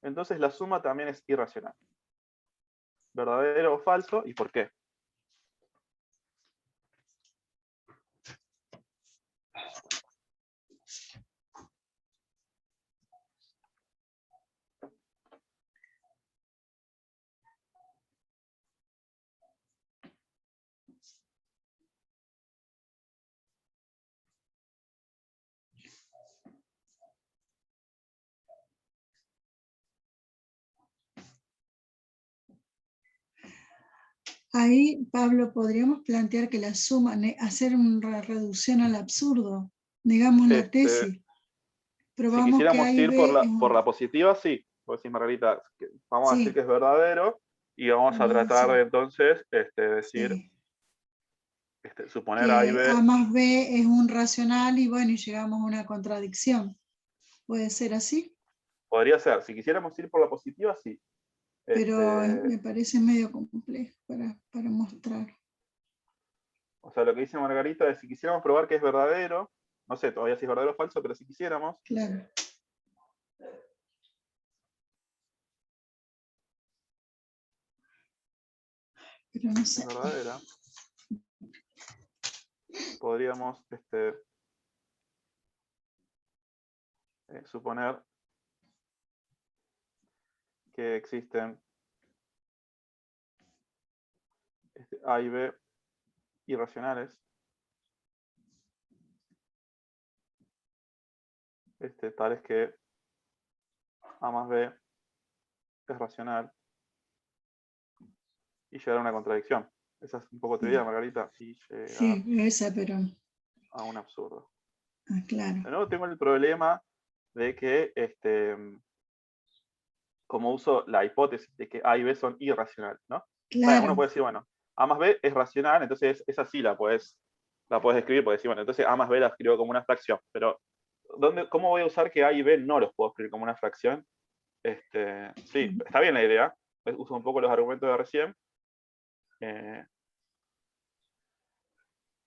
entonces la suma también es irracional. ¿Verdadero o falso? ¿Y por qué? Ahí, Pablo, podríamos plantear que la suma, hacer una reducción al absurdo, negamos la tesis, Si probamos que quisiéramos A y ir B es por un... la positiva, sí. Vos decís, Margarita, vamos a decir Sí, que es verdadero y vamos a vamos a tratar de decir, entonces decir, sí, suponer A y que A B. más B es un racional y bueno, y llegamos a una contradicción. ¿Puede ser así? Podría ser. Si quisiéramos ir por la positiva, sí. Pero Este, me parece medio complejo para mostrar. o sea, lo que dice Margarita es si quisiéramos probar que es verdadero, no sé todavía si es verdadero o falso, pero si quisiéramos, Claro. Pero no si es sé. verdadera, podríamos suponer que existen A y B irracionales, tales que A más B es racional y llegar a una contradicción. Esa es un poco tu idea, Margarita, y llegar Sí, esa, pero... a un absurdo. Ah, claro. De nuevo tengo el problema de que como uso la hipótesis de que A y B son irracionales, ¿no? Bueno, uno Claro. puede decir, bueno, A más B es racional, entonces esa sí la puedes escribir, porque decir, bueno, entonces A más B la escribo como una fracción, pero ¿cómo voy a usar que A y B no los puedo escribir como una fracción? Sí, está bien la idea, uso un poco los argumentos de recién.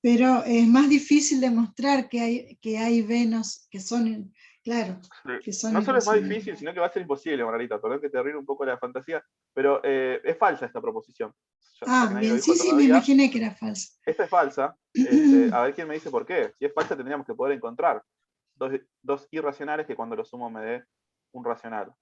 Pero es más difícil demostrar que hay venos que son, claro, que son No solo es más irracionales. difícil, sino que va a ser imposible, Margarita, perdón que te ríe un poco la fantasía, pero es falsa esta proposición, ya que Ah, nadie lo bien, dijo sí, sí, me todavía. imaginé que era falso. Esta es falsa. A ver quién me dice por qué. Si es falsa, tendríamos que poder encontrar dos irracionales que cuando lo sumo me dé un racional.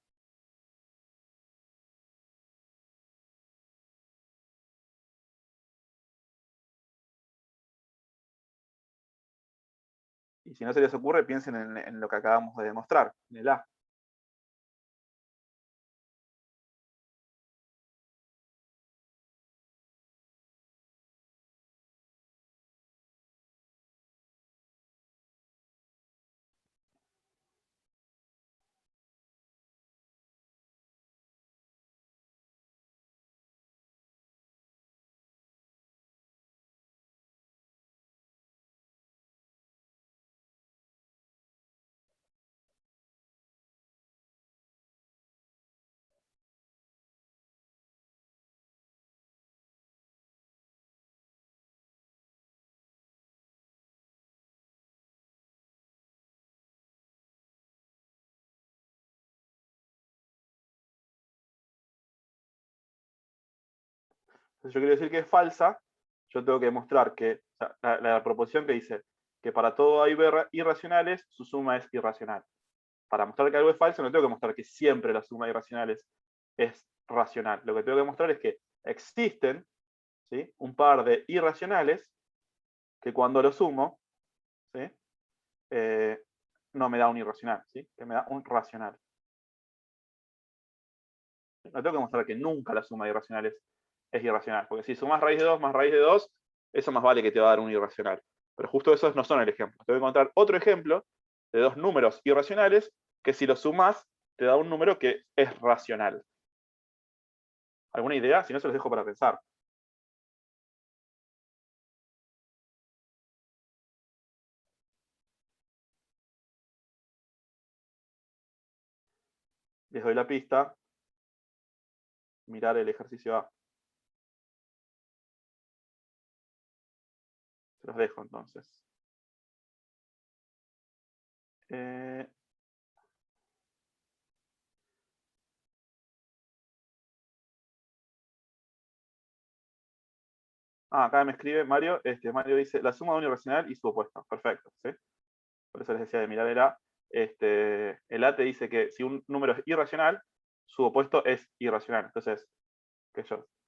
Y si no se les ocurre, piensen en lo que acabamos de demostrar, en el A. Entonces yo quiero decir que es falsa, yo tengo que demostrar que o sea, la proposición que dice que para todo hay irracionales, su suma es irracional. Para mostrar que algo es falso, no tengo que mostrar que siempre la suma de irracionales es racional. Lo que tengo que mostrar es que existen, ¿sí?, un par de irracionales que cuando lo sumo, ¿sí?, no me da un irracional, ¿sí?, que me da un racional. No tengo que mostrar que nunca la suma de irracionales es irracional, porque si sumas raíz de 2 más raíz de 2, eso más vale que te va a dar un irracional. Pero justo esos no son el ejemplo. Tengo que encontrar otro ejemplo de dos números irracionales que si los sumas te da un número que es racional. ¿Alguna idea? Si no, se los dejo para pensar. Les doy la pista. Mirar el ejercicio A. Se los dejo entonces. Acá me escribe Mario. Mario dice, la suma de un irracional y su opuesto. Perfecto, ¿sí? Por eso les decía de mirar el A. El A te dice que si un número es irracional, su opuesto es irracional. Entonces,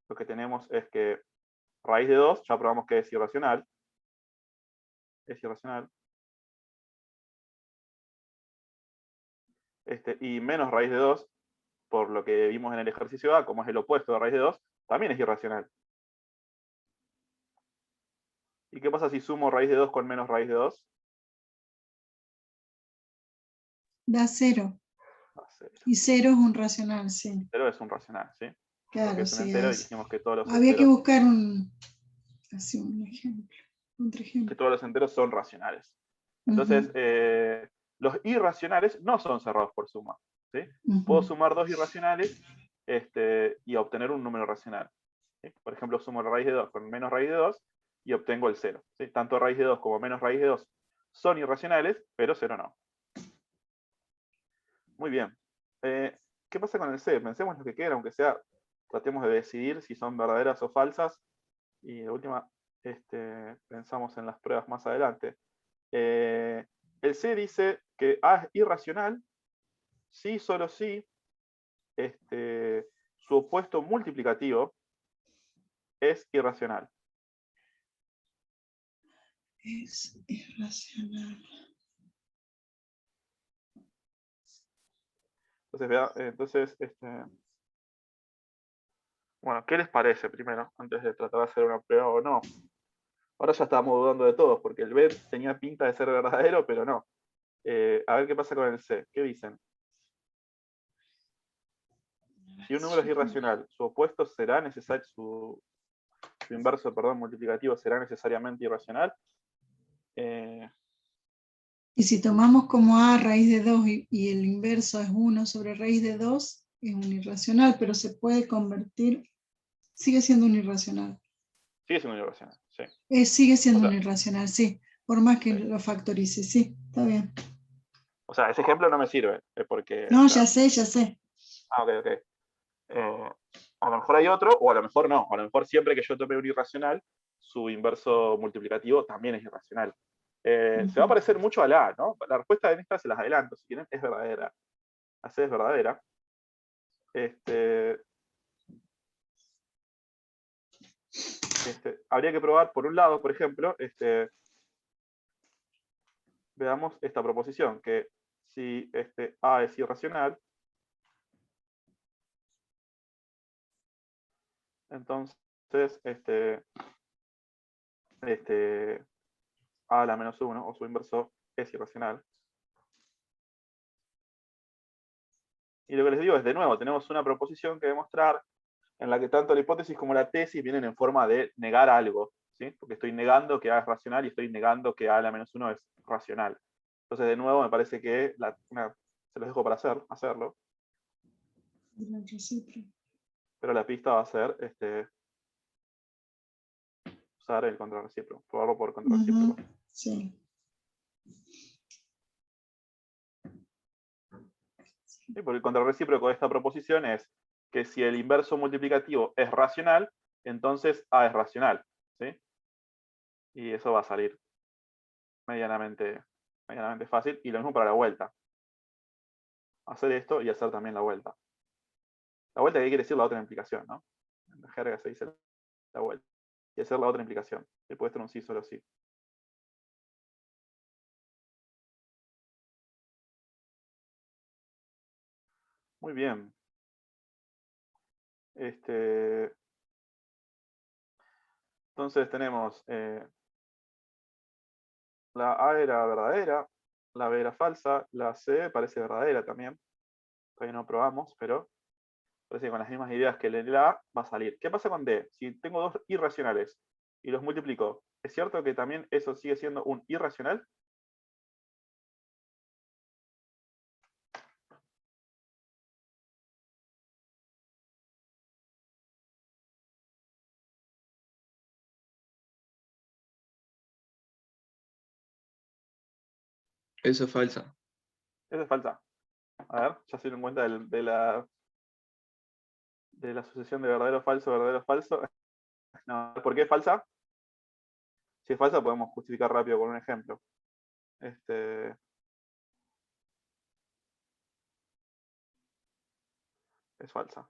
lo que tenemos es que raíz de 2, ya probamos que es irracional. Es irracional. Y menos raíz de 2, por lo que vimos en el ejercicio A, como es el opuesto de raíz de 2, también es irracional. ¿Y qué pasa si sumo raíz de 2 con menos raíz de 2? Da 0. Da 0. Y 0 es un racional, sí. 0 es un racional, ¿sí? Porque Claro, es un sí. entero y dijimos que todos los Había que enteros, buscar así un ejemplo, otro que ejemplo. todos los enteros son racionales. Entonces, Ujú, los irracionales no son cerrados por suma, ¿sí? ujú. Puedo sumar dos irracionales y obtener un número racional, ¿sí? Por ejemplo, sumo la raíz de 2 con menos raíz de 2 y obtengo el 0, ¿sí? Tanto raíz de 2 como menos raíz de 2 son irracionales, pero 0 no. Muy bien. ¿Qué pasa con el C? Pensemos lo que queda, aunque sea, tratemos de decidir si son verdaderas o falsas. Y de última, pensamos en las pruebas más adelante. El C dice que A es irracional si, solo si, su opuesto multiplicativo es irracional. Es irracional. Entonces, bueno, ¿qué les parece primero, antes de tratar de hacer una prueba o no? Ahora ya estábamos dudando de todos, porque el B tenía pinta de ser verdadero, pero no. A ver qué pasa con el C. ¿Qué dicen? Si un número es irracional, su opuesto será necesario, su inverso, perdón, multiplicativo será necesariamente irracional. Y si tomamos como A raíz de 2 y el inverso es 1 sobre raíz de 2, es un irracional, pero se puede convertir, sigue siendo un irracional. Sigue siendo irracional, sí. Sigue siendo O sea, un irracional, sí, por más que sí. lo factorice, sí, está bien. O sea, ese ejemplo no me sirve, porque, No, o sea, ya sé. ok, ok. A lo mejor hay otro, o a lo mejor no. A lo mejor siempre que yo tome un irracional, su inverso multiplicativo también es irracional. Se va a parecer mucho a la A, ¿no? La respuesta de esta se las adelanto, si quieren, es verdadera. La C es verdadera. Habría que probar, por un lado, por ejemplo, veamos esta proposición, que si A es irracional, entonces A a la menos 1 o su inverso es irracional. Y lo que les digo es, de nuevo, tenemos una proposición que demostrar en la que tanto la hipótesis como la tesis vienen en forma de negar algo, ¿sí? Porque estoy negando que A es racional y estoy negando que A a la menos 1 es racional. Entonces, de nuevo, me parece que se los dejo para hacerlo, pero la pista va a ser usar el contrarrecíproco, probarlo por contrarrecíproco. Sí. ¿Sí? Porque el contrarrecíproco de esta proposición es que si el inverso multiplicativo es racional, entonces A es racional, ¿sí? Y eso va a salir medianamente fácil. Y lo mismo para la vuelta. Hacer esto y hacer también la vuelta. La vuelta, ¿qué quiere decir la otra implicación, ¿no? En la jerga se dice la vuelta. Y hacer la otra implicación. Que puede estar un sí solo sí. Muy bien. Entonces tenemos la A era verdadera, la B era falsa, la C parece verdadera también. Todavía no probamos, pero parece que con las mismas ideas que la A va a salir. ¿Qué pasa con D? Si tengo dos irracionales y los multiplico, ¿es cierto que también eso sigue siendo un irracional? Eso es falsa. Eso es falsa. A ver, ya se dieron cuenta de la sucesión de verdadero, falso, falso. No, ¿por qué es falsa? Si es falsa, podemos justificar rápido con un ejemplo. Es falsa.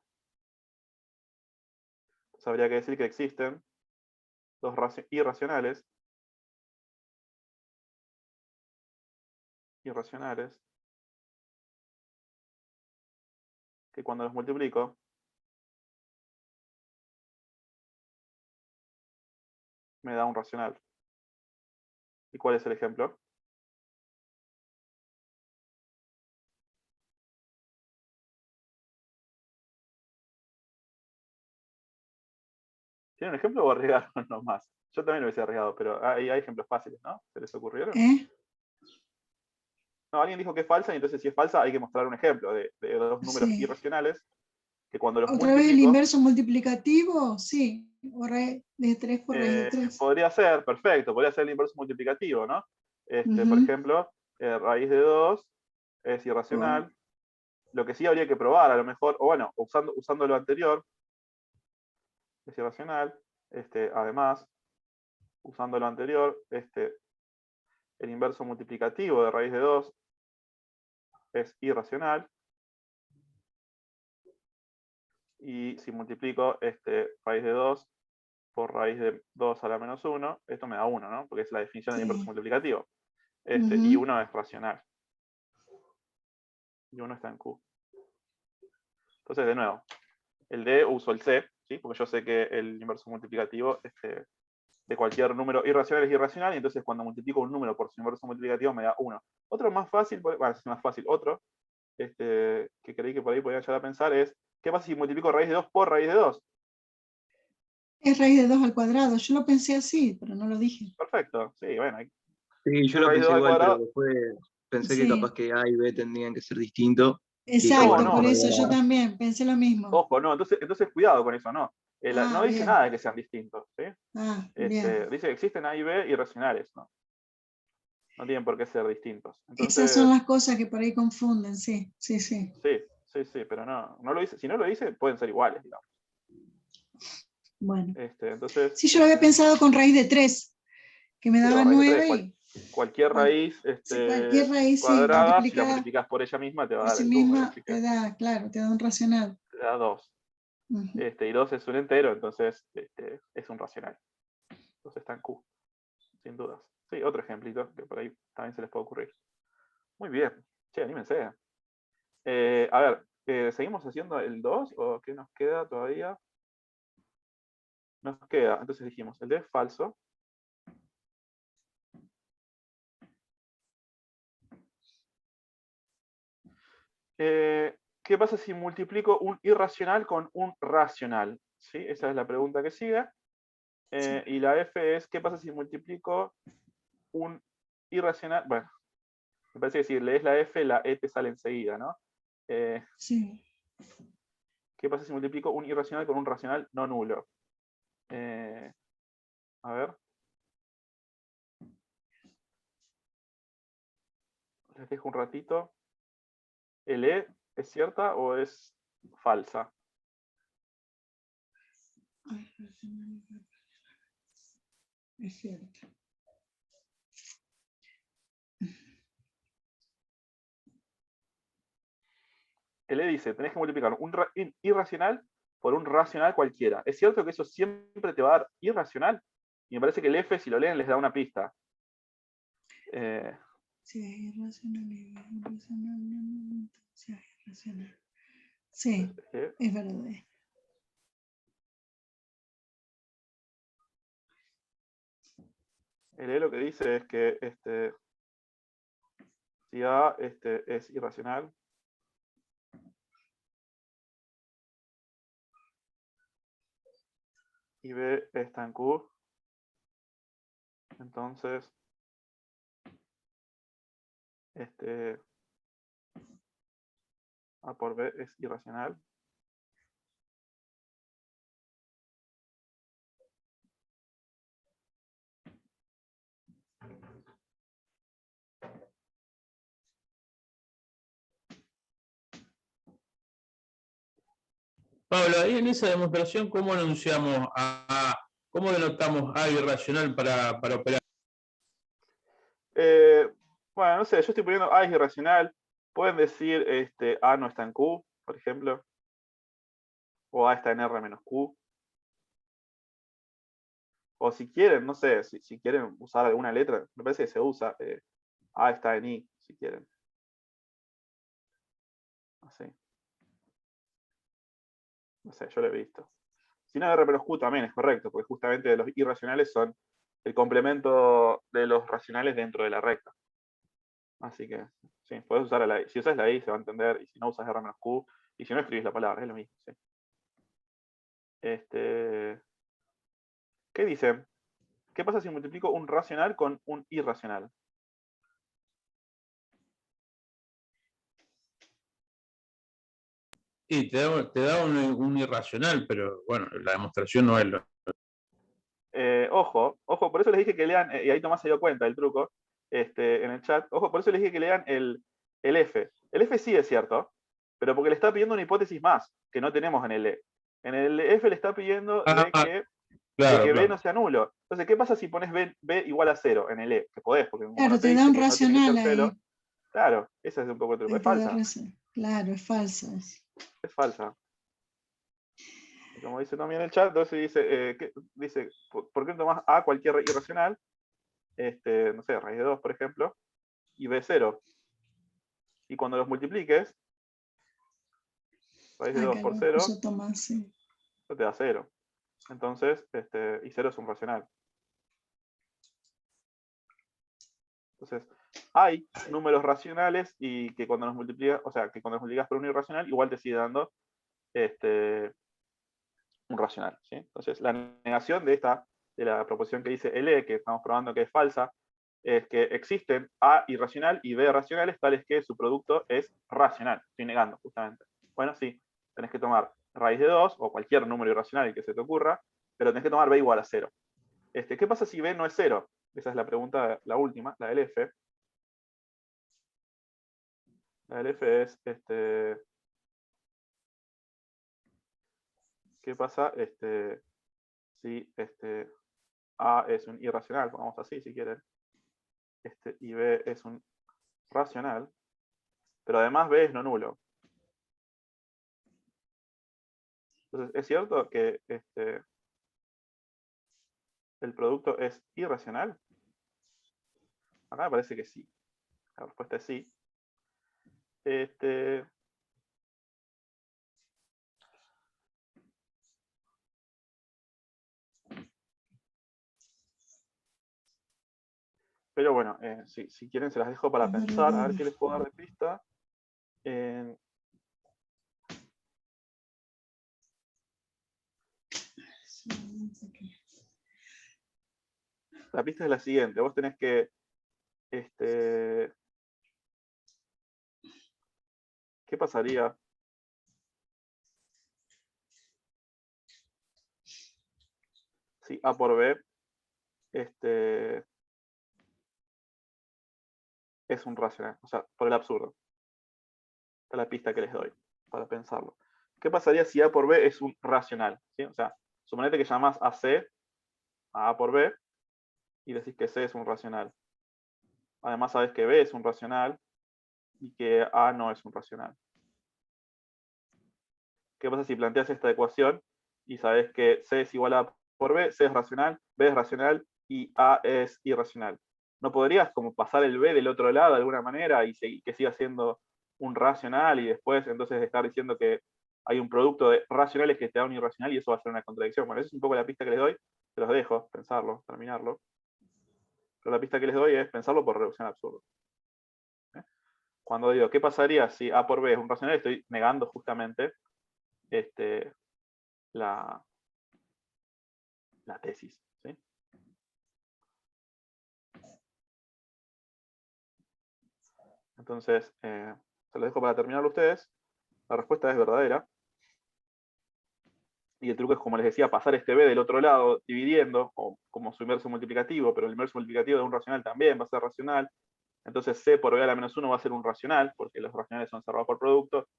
Entonces habría que decir que existen dos irracionales que cuando los multiplico me da un racional. ¿Y cuál es el ejemplo? ¿Tiene un ejemplo o arriesgaron nomás? Yo también lo hubiese arriesgado, pero hay ejemplos fáciles, ¿no? ¿Se les ocurrieron? ¿Eh? No, alguien dijo que es falsa, y entonces si es falsa hay que mostrar un ejemplo de dos números Sí. irracionales que cuando los ¿Otra vez el multiplico, inverso multiplicativo? Sí. O raíz de 3 por raíz de 3. podría ser, perfecto, podría ser el inverso multiplicativo, ¿no? Por ejemplo, raíz de 2 es irracional. Lo que sí habría que probar, a lo mejor, o bueno, usando lo anterior, es irracional. Además, usando lo anterior, el inverso multiplicativo de raíz de 2 es irracional. Y si multiplico raíz de 2 por raíz de 2 a la menos 1, esto me da 1, ¿no? Porque es la definición del inverso Sí. multiplicativo. Y 1 es racional. Y 1 está en Q. Entonces, de nuevo, el D uso el C, ¿sí? Porque yo sé que el inverso multiplicativo de cualquier número irracional es irracional, y entonces cuando multiplico un número por su inverso multiplicativo me da 1. Otro más fácil, bueno, es más fácil, otro, que creí que por ahí podían llegar a pensar es, ¿qué pasa si multiplico raíz de 2 por raíz de 2? Es raíz de 2 al cuadrado. Yo lo pensé así, pero no lo dije. Perfecto, sí, bueno. Sí, yo lo Raíz de pensé 2 al igual, pero cuadrado. después pensé que Sí. capaz que A y B tendrían que ser distintos. Y que Exacto, bueno, No, por como eso yo era- también pensé lo mismo. ojo, no, entonces cuidado con eso, no. Ah, No dice bien. nada de que sean distintos, ¿sí? Ah, bien. Dice que existen A y B irracionales, ¿no? No tienen por qué ser distintos. Esas son Entonces, las cosas que por ahí confunden, sí, sí, sí. sí, pero no lo dice. Si no lo dice, pueden ser iguales, digamos. Bueno. Entonces, Sí, yo lo había pensado con raíz de 3, que me sí, o daba raíz de 3, 9 cualquier raíz sí, cualquier raíz, sí, cuadrada, si la multiplicada multiplicas por ella misma, te va a por dar sí el número, misma así que te da, claro, te da un racional. te da 2. Ujú. Y 2 es un entero, entonces es un racional. Entonces está en Q, sin dudas. Sí, otro ejemplito que por ahí también se les puede ocurrir. Muy bien. Che, anímense. A ver, ¿seguimos haciendo el 2 o qué nos queda todavía? Nos queda, entonces dijimos, el D es falso. ¿Qué pasa si multiplico un irracional con un racional? ¿Sí? Esa es la pregunta que sigue. Y la F es, ¿qué pasa si multiplico un irracional? Bueno, me parece que si lees la F, la E te sale enseguida, ¿no? Sí. ¿Qué pasa si multiplico un irracional con un racional no nulo? A ver. Les dejo un ratito. ¿El E es cierta o es falsa? Es cierto. El E dice, tenés que multiplicar un irracional por un racional cualquiera. ¿Es cierto que eso siempre te va a dar irracional? Y me parece que el F, si lo leen, les da una pista. Sí, es irracional, sí, es irracional. Sí, es verdad. El E lo que dice es que si A es irracional, y B está en Q, entonces A por B es irracional. Pablo, ahí en esa demostración, ¿cómo anunciamos cómo denotamos A irracional para operar? Bueno, no sé, yo estoy poniendo A es irracional. Pueden decir A no está en Q, por ejemplo. O A está en R menos Q. O si quieren, no sé, si quieren usar alguna letra, me parece que se usa. A está en I, si quieren. Así. No sé, yo lo he visto. Si no, R menos Q también es correcto, porque justamente los irracionales son el complemento de los racionales dentro de la recta. Así que, sí, puedes usar la i. Si usas la i se va a entender, y si no usas R-Q, y si no escribís la palabra, es lo mismo. ¿Sí? ¿Qué dice? ¿Qué pasa si multiplico un racional con un irracional? Sí, te da un irracional, pero bueno, la demostración no es lo. Ojo, por eso les dije que lean, y ahí Tomás se dio cuenta del truco, en el chat, ojo, por eso les dije que lean el F. El F sí es cierto, pero porque le está pidiendo una hipótesis más, que no tenemos en el E. En el F le está pidiendo de que Claro, B claro. no sea nulo. Entonces, ¿qué pasa si pones B igual a 0 en el E? Que podés, porque como Claro, no te te da dice un que no tiene que ser racional ahí. 0, claro, ese es un poco el truco. Ahí Es te da falsa, claro, es falso. es falsa. Y como dice también en el chat, entonces dice, ¿por qué no tomás A cualquier irracional? No sé, raíz de 2, por ejemplo, y B 0. Y cuando los multipliques, raíz de 2 Acá por lo 0, puso Tomás, sí. te da 0. Entonces, y 0 es un racional. Entonces, hay números racionales y que cuando los multiplicas, o sea, que cuando los multiplicas por un irracional, igual te sigue dando un racional. ¿Sí? Entonces, la negación de la proposición que dice L, que estamos probando que es falsa, es que existen A irracional y B racionales, tales que su producto es racional. Estoy negando, justamente. Bueno, sí, tenés que tomar raíz de 2 o cualquier número irracional que se te ocurra, pero tenés que tomar B igual a 0. ¿Qué pasa si B no es 0? Esa es la pregunta, la última, la del F. La del F es, ¿qué pasa si A es un irracional? Pongamos así, si quieren. Y B es un racional, pero además B es no nulo. Entonces, ¿es cierto que el producto es irracional? Acá me parece que sí. La respuesta es sí. Pero bueno, si quieren se las dejo para pensar, a ver qué les puedo dar de pista. La pista es la siguiente. Vos tenés que ¿qué pasaría si A por B es un racional? O sea, por el absurdo. Esta es la pista que les doy para pensarlo. ¿Qué pasaría si A por B es un racional? ¿Sí? O sea, suponete que llamás a C a A por B y decís que C es un racional. Además sabes que B es un racional y que A no es un racional. ¿Qué pasa si planteas esta ecuación y sabes que C es igual a A por B, C es racional, B es racional y A es irracional? ¿No podrías como pasar el B del otro lado de alguna manera y que siga siendo un racional y después entonces estar diciendo que hay un producto de racionales que te da un irracional y eso va a ser una contradicción? Bueno, esa es un poco la pista que les doy, se los dejo, pensarlo, terminarlo. Pero la pista que les doy es pensarlo por reducción absurda. Cuando digo, ¿qué pasaría si A por B es un racional? Estoy negando justamente la tesis. ¿Sí? Entonces, se lo dejo para terminarlo ustedes. La respuesta es verdadera. Y el truco es, como les decía, pasar este B del otro lado, dividiendo, o como su inverso multiplicativo, pero el inverso multiplicativo de un racional también va a ser racional. Entonces C por B a la menos 1 va a ser un racional, porque los racionales son cerrados por producto,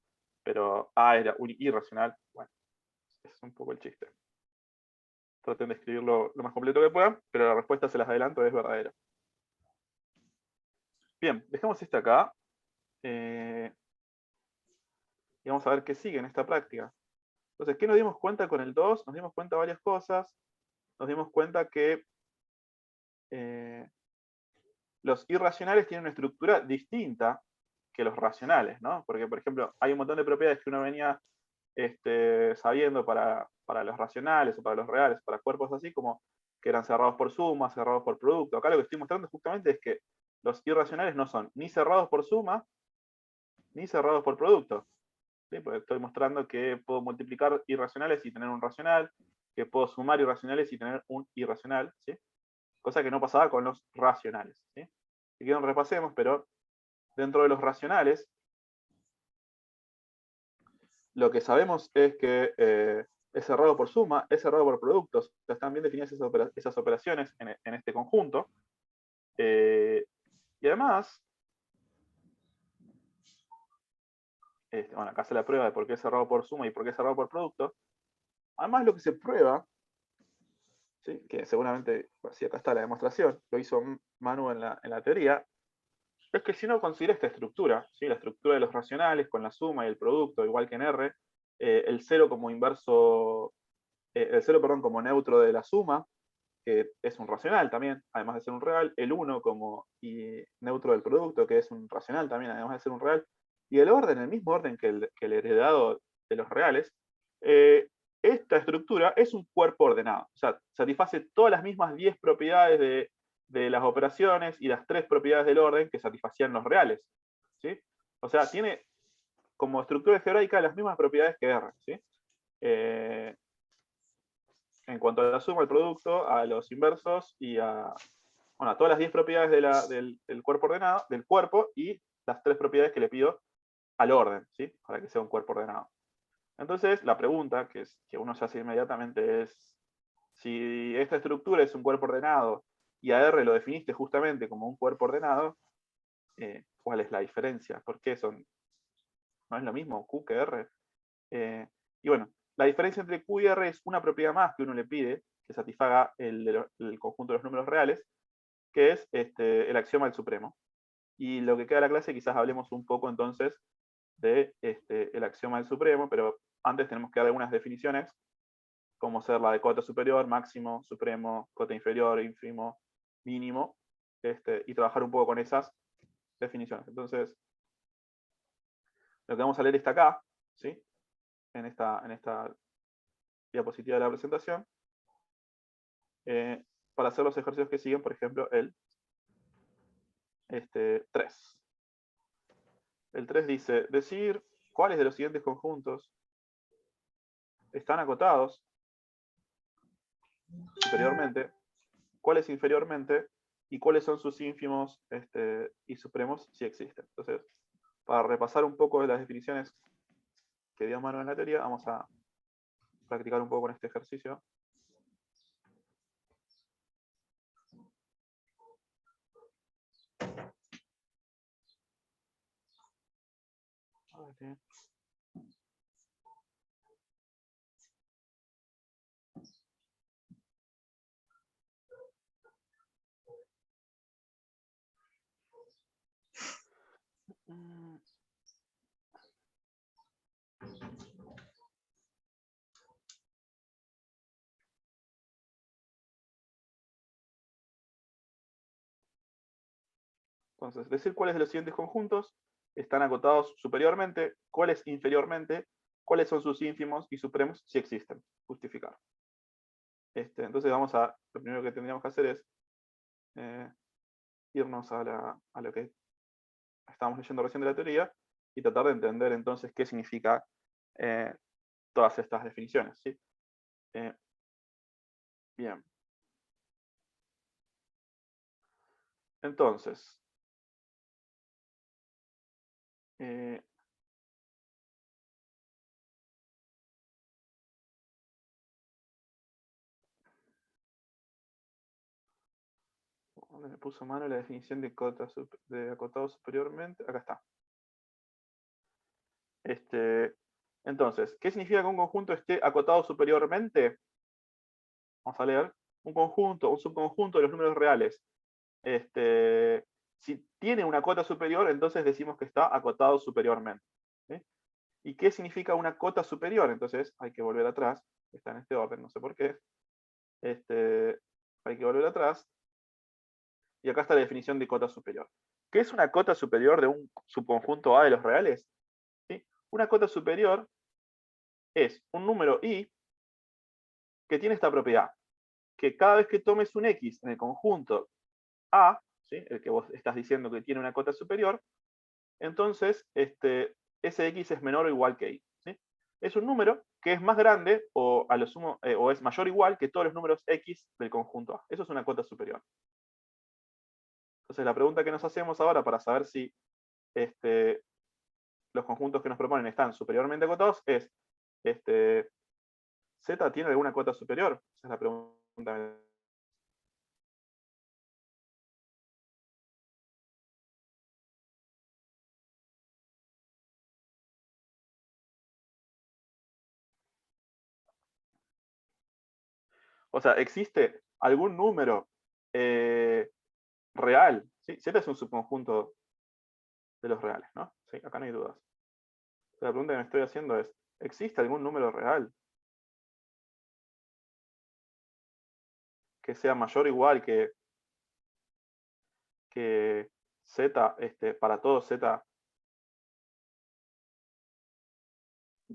pero A era un irracional. Bueno, ese es un poco el chiste. Traten de escribirlo lo más completo que puedan, pero la respuesta, se las adelanto, es verdadera. Bien, dejamos este acá. Y vamos a ver qué sigue en esta práctica. Entonces, ¿qué nos dimos cuenta con el 2? Nos dimos cuenta de varias cosas. Nos dimos cuenta que los irracionales tienen una estructura distinta que los racionales, ¿no? Porque, por ejemplo, hay un montón de propiedades que uno venía sabiendo para los racionales o para los reales, para cuerpos así, como que eran cerrados por suma, cerrados por producto. Acá lo que estoy mostrando justamente es que los irracionales no son ni cerrados por suma, ni cerrados por producto. ¿Sí? Porque estoy mostrando que puedo multiplicar irracionales y tener un racional, que puedo sumar irracionales y tener un irracional, ¿sí? Cosa que no pasaba con los racionales. ¿Sí? Si quieren repasemos, pero dentro de los racionales, lo que sabemos es que es cerrado por suma, es cerrado por productos. Están bien definidas esas operaciones en este conjunto. Y además, bueno, acá se la prueba de por qué es cerrado por suma y por qué es cerrado por producto. Además, lo que se prueba, ¿sí? Que seguramente, si acá está la demostración, lo hizo Manu en la teoría, es que si uno considera esta estructura, ¿sí? La estructura de los racionales con la suma y el producto, igual que en R, el 0 como inverso, el 0, perdón, como neutro de la suma, que es un racional también, además de ser un real, el 1 como neutro del producto, que es un racional también, además de ser un real, y el orden, el mismo orden que el heredado de los reales, esta estructura es un cuerpo ordenado, o sea, satisface todas las mismas 10 propiedades de las operaciones y las 3 propiedades del orden que satisfacían los reales, ¿sí? O sea, tiene como estructura algebraica las mismas propiedades que R, ¿sí? En cuanto a la suma, al producto, a los inversos y a todas las 10 propiedades del cuerpo ordenado, del cuerpo, y las 3 propiedades que le pido al orden, ¿sí? Para que sea un cuerpo ordenado. Entonces, la pregunta que uno se hace inmediatamente es, si esta estructura es un cuerpo ordenado y a R lo definiste justamente como un cuerpo ordenado, ¿cuál es la diferencia? ¿Por qué no es lo mismo Q que R? Y bueno, la diferencia entre Q y R es una propiedad más que uno le pide que satisfaga el conjunto de los números reales, que es el axioma del supremo. Y lo que queda de la clase, quizás hablemos un poco entonces de el axioma del supremo, pero antes tenemos que dar algunas definiciones, como ser la de cota superior, máximo, supremo, cota inferior, ínfimo, mínimo, y trabajar un poco con esas definiciones. Entonces, lo que vamos a leer está acá, ¿sí? En esta diapositiva de la presentación, para hacer los ejercicios que siguen, por ejemplo, el 3. El 3 dice, decir cuáles de los siguientes conjuntos están acotados superiormente, cuáles inferiormente, y cuáles son sus ínfimos y supremos si existen. Entonces, para repasar un poco de las definiciones que dio Manu en la teoría, vamos a practicar un poco con este ejercicio. Okay. Entonces, decir cuáles de los siguientes conjuntos están acotados superiormente, cuáles inferiormente, cuáles son sus ínfimos y supremos si existen. Justificar. Entonces lo primero que tendríamos que hacer es irnos a lo que estábamos leyendo recién de la teoría y tratar de entender entonces qué significa todas estas definiciones, ¿sí? Bien. Entonces, ¿dónde me puso mano la definición de acotado superiormente? Acá está. Entonces, ¿qué significa que un conjunto esté acotado superiormente? Vamos a leer. Un conjunto, un subconjunto de los números reales. Si tiene una cota superior, entonces decimos que está acotado superiormente. ¿Sí? ¿Y qué significa una cota superior? Entonces hay que volver atrás. Está en este orden, no sé por qué. Hay que volver atrás. Y acá está la definición de cota superior. ¿Qué es una cota superior de un subconjunto A de los reales? ¿Sí? Una cota superior es un número i que tiene esta propiedad. que cada vez que tomes un X en el conjunto A, ¿sí? El que vos estás diciendo que tiene una cota superior, entonces ese X es menor o igual que Y. ¿Sí? Es un número que es más grande o a lo sumo, o es mayor o igual que todos los números X del conjunto A. Eso es una cota superior. Entonces la pregunta que nos hacemos ahora para saber si los conjuntos que nos proponen están superiormente acotados es, ¿Z tiene alguna cota superior? Esa es la pregunta. O sea, ¿existe algún número real? ¿Sí? Z es un subconjunto de los reales, ¿no? Sí, acá no hay dudas. La pregunta que me estoy haciendo es, ¿existe algún número real que sea mayor o igual que Z, para todo Z?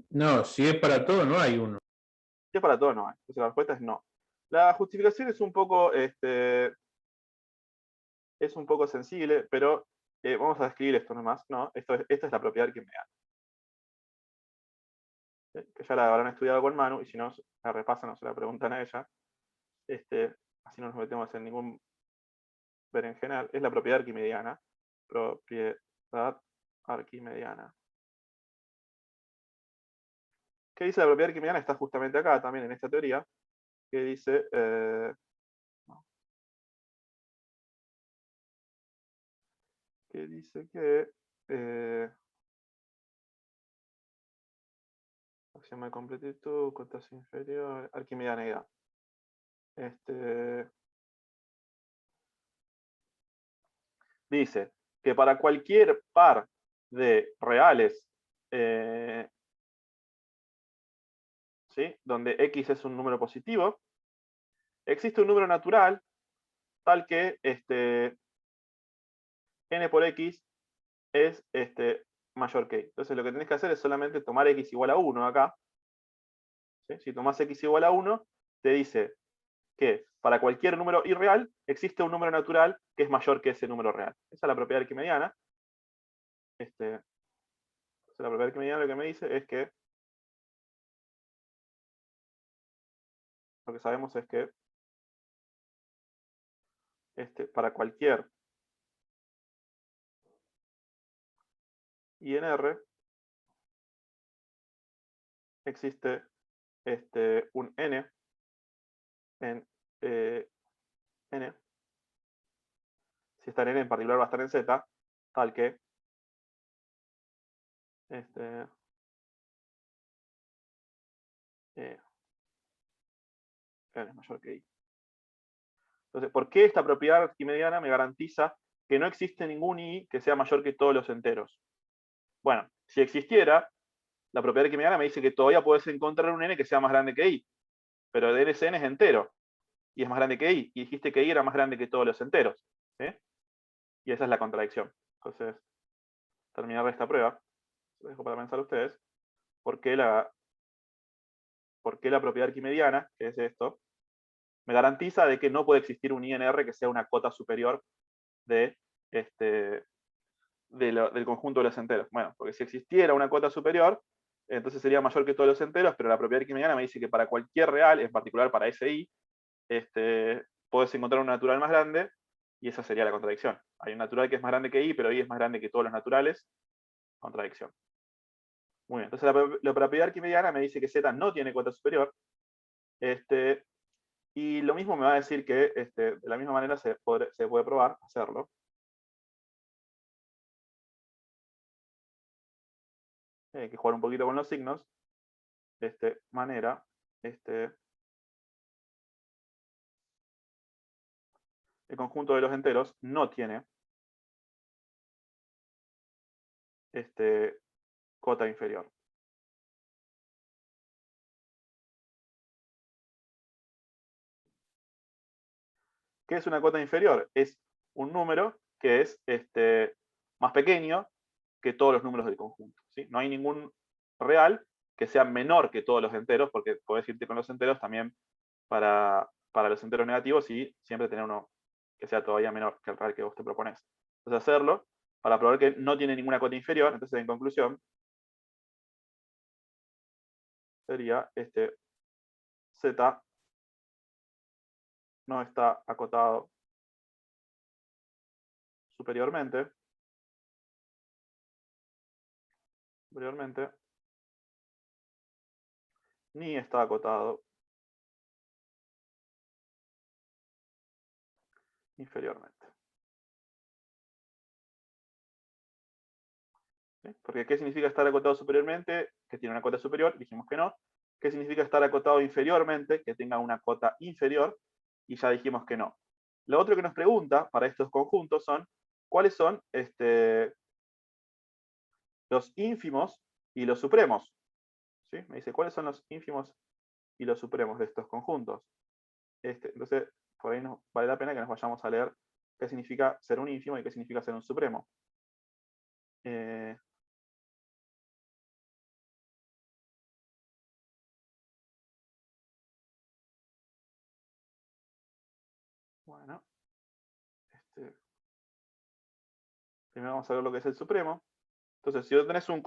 No, si es para todo, no hay uno. Si es para todo, no hay. Entonces la respuesta es no. La justificación es un poco sensible, pero vamos a describir esto nomás, ¿no? Esta es la propiedad arquimediana. Que ya la habrán estudiado con Manu, y si no, la repasan o se la preguntan a ella. Así no nos metemos en ningún berenjenal. Es la propiedad arquimediana. Propiedad arquimediana. ¿Qué dice la propiedad arquimediana? Está justamente acá, también en esta teoría, que dice... que dice que axioma de completitud, cotas inferior, arquimedianeidad. Dice que para cualquier par de reales, ¿sí? Donde X es un número positivo, existe un número natural tal que n por X es mayor que Y. Entonces lo que tenés que hacer es solamente tomar X igual a 1 acá. ¿Sí? Si tomás X igual a 1, te dice que para cualquier número irreal existe un número natural que es mayor que ese número real. Esa es la propiedad arquimediana. La propiedad arquimediana lo que me dice es que lo que sabemos es que para cualquier INR existe un N en N. Si está en N en particular va a estar en Z, tal que N es mayor que Y. Entonces, ¿por qué esta propiedad arquimediana me garantiza que no existe ningún I que sea mayor que todos los enteros? Bueno, si existiera, la propiedad arquimediana me dice que todavía puedes encontrar un N que sea más grande que I, pero ese N es entero, y es más grande que Y, y dijiste que Y era más grande que todos los enteros. ¿Sí? Y esa es la contradicción. Entonces, terminar esta prueba, lo dejo para pensar ustedes, ¿por qué la propiedad arquimediana, que es esto, me garantiza de que no puede existir un INR que sea una cota superior del conjunto de los enteros? Bueno, porque si existiera una cota superior, entonces sería mayor que todos los enteros, pero la propiedad arquimediana me dice que para cualquier real, en particular para ese I, puedes encontrar un natural más grande, y esa sería la contradicción. Hay un natural que es más grande que I, pero I es más grande que todos los naturales. Contradicción. Muy bien, entonces la propiedad arquimediana me dice que Z no tiene cota superior. Y lo mismo me va a decir que de la misma manera se puede probar hacerlo. Hay que jugar un poquito con los signos. De esta manera, el conjunto de los enteros no tiene cota inferior. ¿Qué es una cota inferior? Es un número que es más pequeño que todos los números del conjunto. ¿Sí? No hay ningún real que sea menor que todos los enteros, porque podés irte con los enteros también para para los enteros negativos y siempre tener uno que sea todavía menor que el real que vos te propones. Entonces hacerlo para probar que no tiene ninguna cota inferior. Entonces en conclusión sería Z no está acotado superiormente, ni está acotado inferiormente. ¿Sí? Porque ¿qué significa estar acotado superiormente? Que tiene una cota superior, dijimos que no. ¿Qué significa estar acotado inferiormente? Que tenga una cota inferior, y ya dijimos que no. Lo otro que nos pregunta para estos conjuntos son, ¿cuáles son los ínfimos y los supremos? ¿Sí? Me dice, ¿cuáles son los ínfimos y los supremos de estos conjuntos? Entonces, por ahí vale la pena que nos vayamos a leer qué significa ser un ínfimo y qué significa ser un supremo. Bueno, primero vamos a ver lo que es el supremo. Entonces, si vos tenés un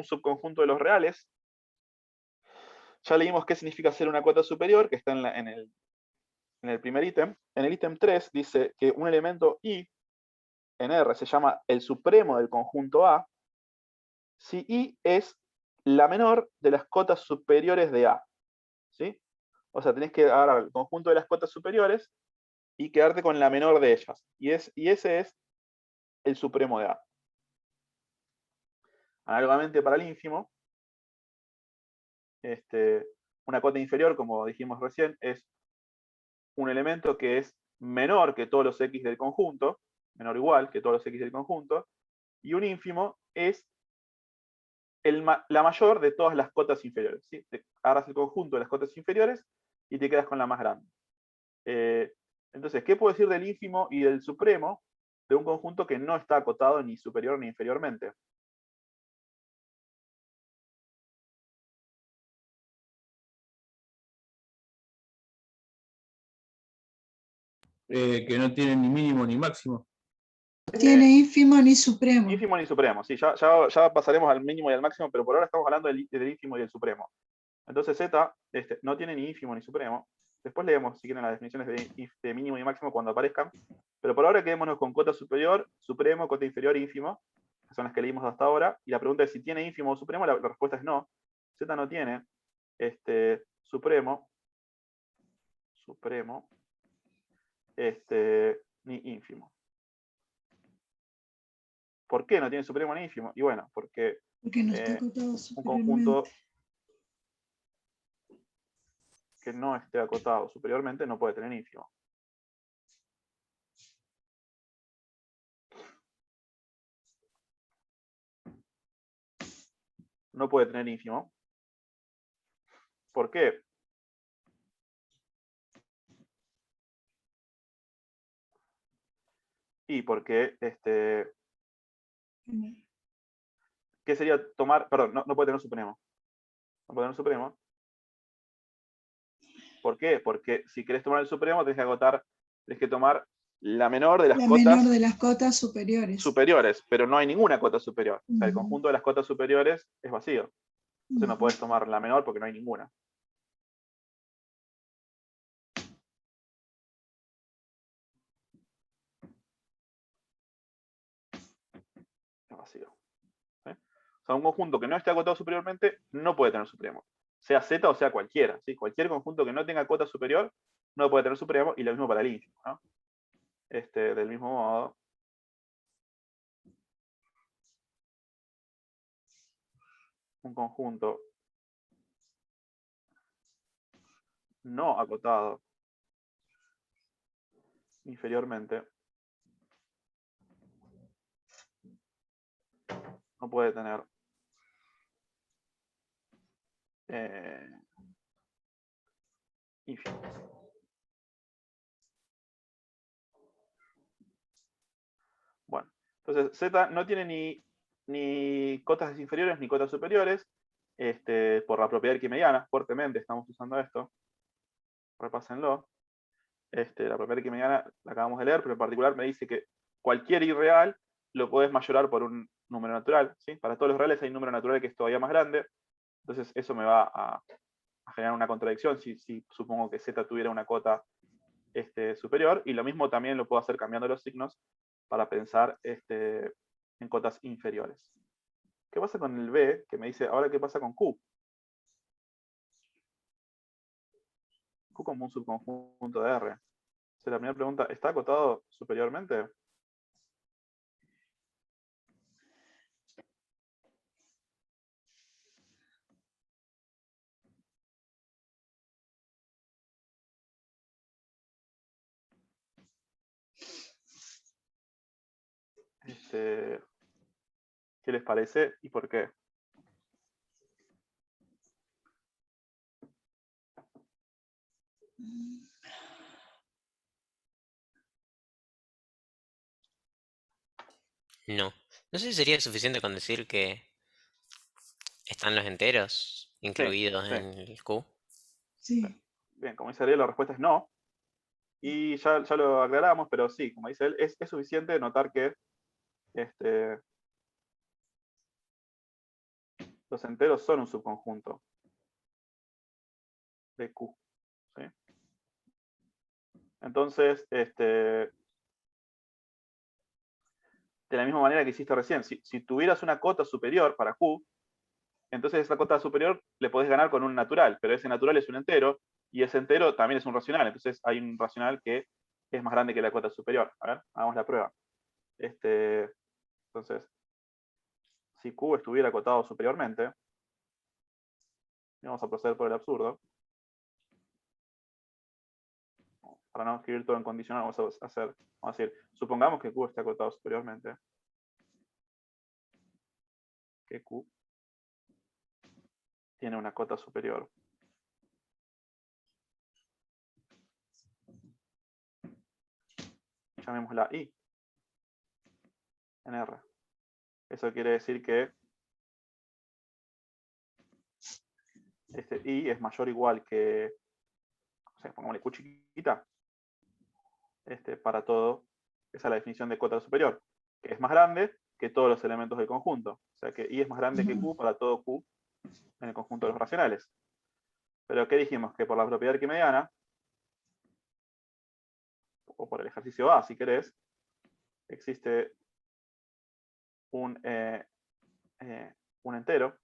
subconjunto de los reales, ya leímos qué significa ser una cota superior, que está en el primer ítem. En el ítem 3 dice que un elemento I en R se llama el supremo del conjunto A si I es la menor de las cotas superiores de A. ¿Sí? O sea, tenés que agarrar el conjunto de las cotas superiores y quedarte con la menor de ellas. Y ese es el supremo de A. Análogamente para el ínfimo, una cota inferior, como dijimos recién, es un elemento que es menor que todos los X del conjunto, menor o igual que todos los X del conjunto, y un ínfimo es la mayor de todas las cotas inferiores. ¿Sí? Te agarras el conjunto de las cotas inferiores y te quedas con la más grande. Entonces, ¿qué puedo decir del ínfimo y del supremo de un conjunto que no está acotado ni superior ni inferiormente? Que no tiene ni mínimo ni máximo. Tiene ínfimo ni supremo. Ínfimo ni supremo, sí, ya pasaremos al mínimo y al máximo, pero por ahora estamos hablando del ínfimo y del supremo. Entonces Z no tiene ni ínfimo ni supremo. Después leemos, si quieren, las definiciones de mínimo y máximo cuando aparezcan. Pero por ahora quedémonos con cota superior, supremo, cota inferior, ínfimo, que son las que leímos hasta ahora. Y la pregunta es si tiene ínfimo o supremo. La respuesta es no. Z no tiene supremo, ni ínfimo. ¿Por qué no tiene supremo ni ínfimo? Y bueno, porque no está acotado un superiormente. conjunto que no esté acotado superiormente no puede tener ínfimo. No puede tener ínfimo. ¿Por qué? Y porque, ¿qué sería tomar? Perdón, no puede tener supremo. No puede tener supremo. ¿Por qué? Porque si querés tomar el supremo, tenés que tomar la menor de las menor de las cotas superiores. Pero no hay ninguna cota superior. O sea, el conjunto de las cotas superiores es vacío. Entonces no podés tomar la menor porque no hay ninguna. Es vacío. ¿Sí? O sea, un conjunto que no esté acotado superiormente no puede tener supremo. Sea Z o sea cualquiera. ¿Sí? Cualquier conjunto que no tenga cota superior no puede tener supremo, y lo mismo para el ínfimo, ¿no? Del mismo modo, un conjunto no acotado inferiormente no puede tener ínfimo. Bueno, entonces Z no tiene ni cotas inferiores ni cotas superiores, por la propiedad arquimediana, fuertemente estamos usando esto. Repásenlo. La propiedad arquimediana la acabamos de leer, pero en particular me dice que cualquier irreal lo podés mayorar por un número natural, ¿sí? Para todos los reales hay un número natural que es todavía más grande, entonces eso me va a generar una contradicción si supongo que z tuviera una cota superior, y lo mismo también lo puedo hacer cambiando los signos para pensar en cotas inferiores. ¿Qué pasa con el B? Que me dice, ahora qué pasa con Q. Q como un subconjunto de R. Entonces, la primera pregunta, ¿está acotado superiormente? ¿Qué les parece y por qué? No. No sé si sería suficiente con decir que están los enteros incluidos sí. en el Q. Sí. Bien, como dice Ariel, la respuesta es no. Y ya lo aclaramos, pero sí, como dice él, es suficiente notar que los enteros son un subconjunto de Q. ¿Sí? Entonces, de la misma manera que hiciste recién, si tuvieras una cota superior para Q, entonces esa cota superior le podés ganar con un natural, pero ese natural es un entero, y ese entero también es un racional, entonces hay un racional que es más grande que la cota superior. A ver, hagamos la prueba. Entonces, si Q estuviera acotado superiormente, vamos a proceder por el absurdo. Para no escribir todo en condicional, vamos a decir, supongamos que Q esté acotado superiormente, que Q tiene una cota superior. Llamémosla I en R. Eso quiere decir que este I es mayor o igual que, o sea, pongámosle Q chiquita, para todo, esa es la definición de cota superior, que es más grande que todos los elementos del conjunto. O sea que I es más grande que Q para todo Q en el conjunto de los racionales. Pero ¿qué dijimos? Que por la propiedad arquimediana, o por el ejercicio A, si querés, existe un entero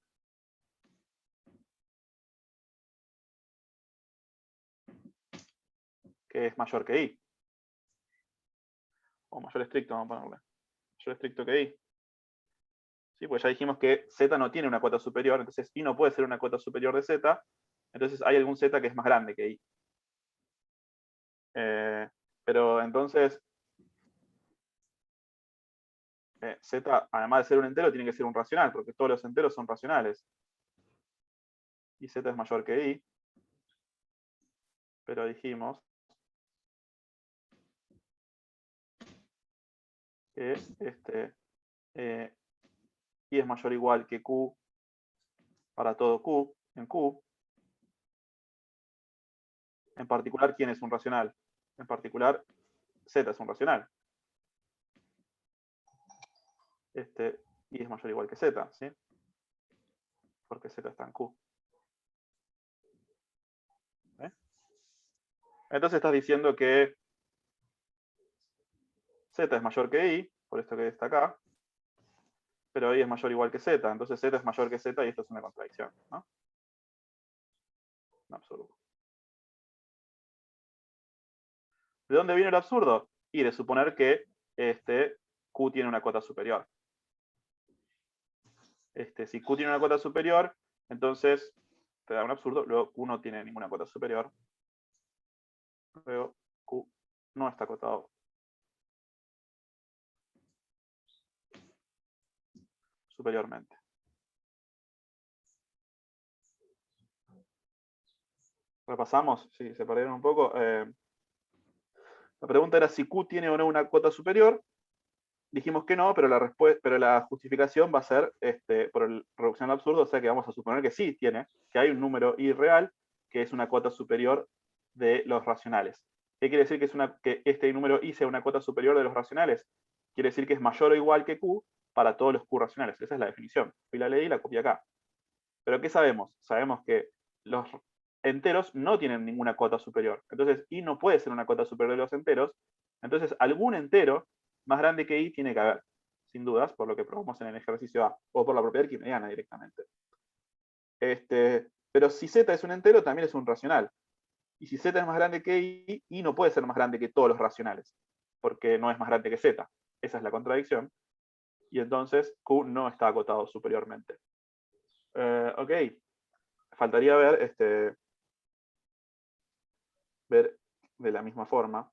que es mayor que I. O mayor estricto, vamos a ponerle. Mayor estricto que I. ¿Sí? Pues ya dijimos que Z no tiene una cuota superior, entonces I no puede ser una cuota superior de Z, entonces hay algún Z que es más grande que I. Pero entonces, Z, además de ser un entero, tiene que ser un racional, porque todos los enteros son racionales. Y Z es mayor que I. Pero dijimos que I es mayor o igual que Q para todo Q en Q. En particular, ¿quién es un racional? En particular, Z es un racional. I es mayor o igual que Z, ¿sí? Porque Z está en Q. ¿Eh? Entonces estás diciendo que Z es mayor que I, por esto que está acá, pero I es mayor o igual que Z, entonces Z es mayor que Z y esto es una contradicción, ¿no? Un absurdo. ¿De dónde viene el absurdo? Y de suponer que Q tiene una cota superior. Si Q tiene una cota superior, entonces te da un absurdo, luego Q no tiene ninguna cota superior. Luego Q no está acotado superiormente. Repasamos, si se perdieron un poco. La pregunta era si Q tiene o no una cota superior. Dijimos que no, pero la justificación va a ser por reducción al absurdo, o sea que vamos a suponer que sí tiene, que hay un número irreal que es una cota superior de los racionales. ¿Qué quiere decir que este número i sea una cota superior de los racionales? Quiere decir que es mayor o igual que q para todos los q racionales. Esa es la definición. Fui la leí y la copié acá. Pero ¿qué sabemos? Sabemos que los enteros no tienen ninguna cota superior. Entonces, i no puede ser una cota superior de los enteros. Entonces, algún entero más grande que i tiene que haber, sin dudas, por lo que probamos en el ejercicio A, o por la propiedad arquimediana directamente. Pero si z es un entero, también es un racional. Y si z es más grande que i no puede ser más grande que todos los racionales, porque no es más grande que z. Esa es la contradicción. Y entonces q no está acotado superiormente. Ok. Faltaría ver de la misma forma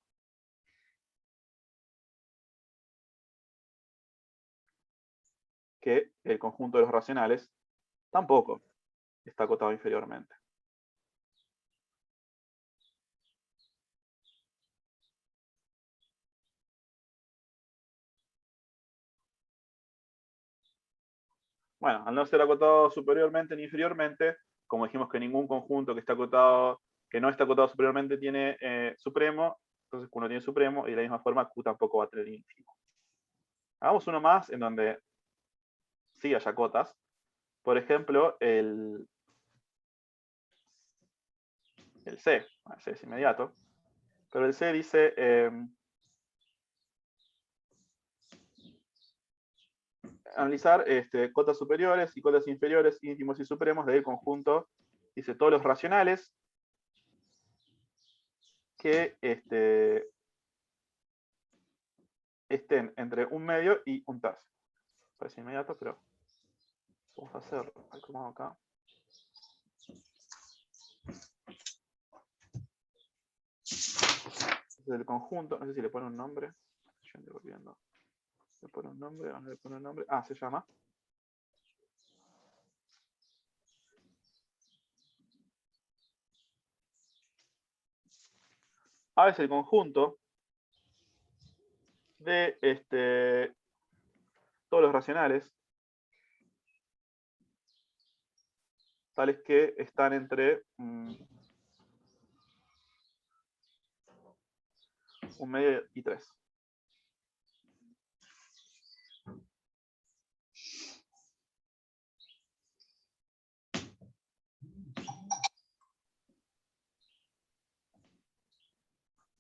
que el conjunto de los racionales tampoco está acotado inferiormente. Bueno, al no ser acotado superiormente ni inferiormente, como dijimos que ningún conjunto que no está acotado superiormente tiene supremo, entonces Q no tiene supremo, y de la misma forma Q tampoco va a tener ínfimo. Hagamos uno más en donde sí haya cotas. Por ejemplo, el C. El C es inmediato. Pero el C dice... analizar cotas superiores y cotas inferiores, ínfimos y supremos del conjunto, dice todos los racionales que estén entre un medio y un tercio. Parece inmediato, pero vamos a hacerlo. ¿Cómo hago acá? El conjunto, no sé si le pone un nombre. Yo ando volviendo. Le pone un nombre, ¿dónde le pone un nombre? Ah, se llama. A es el conjunto de todos los racionales, tales que están entre un medio y 3.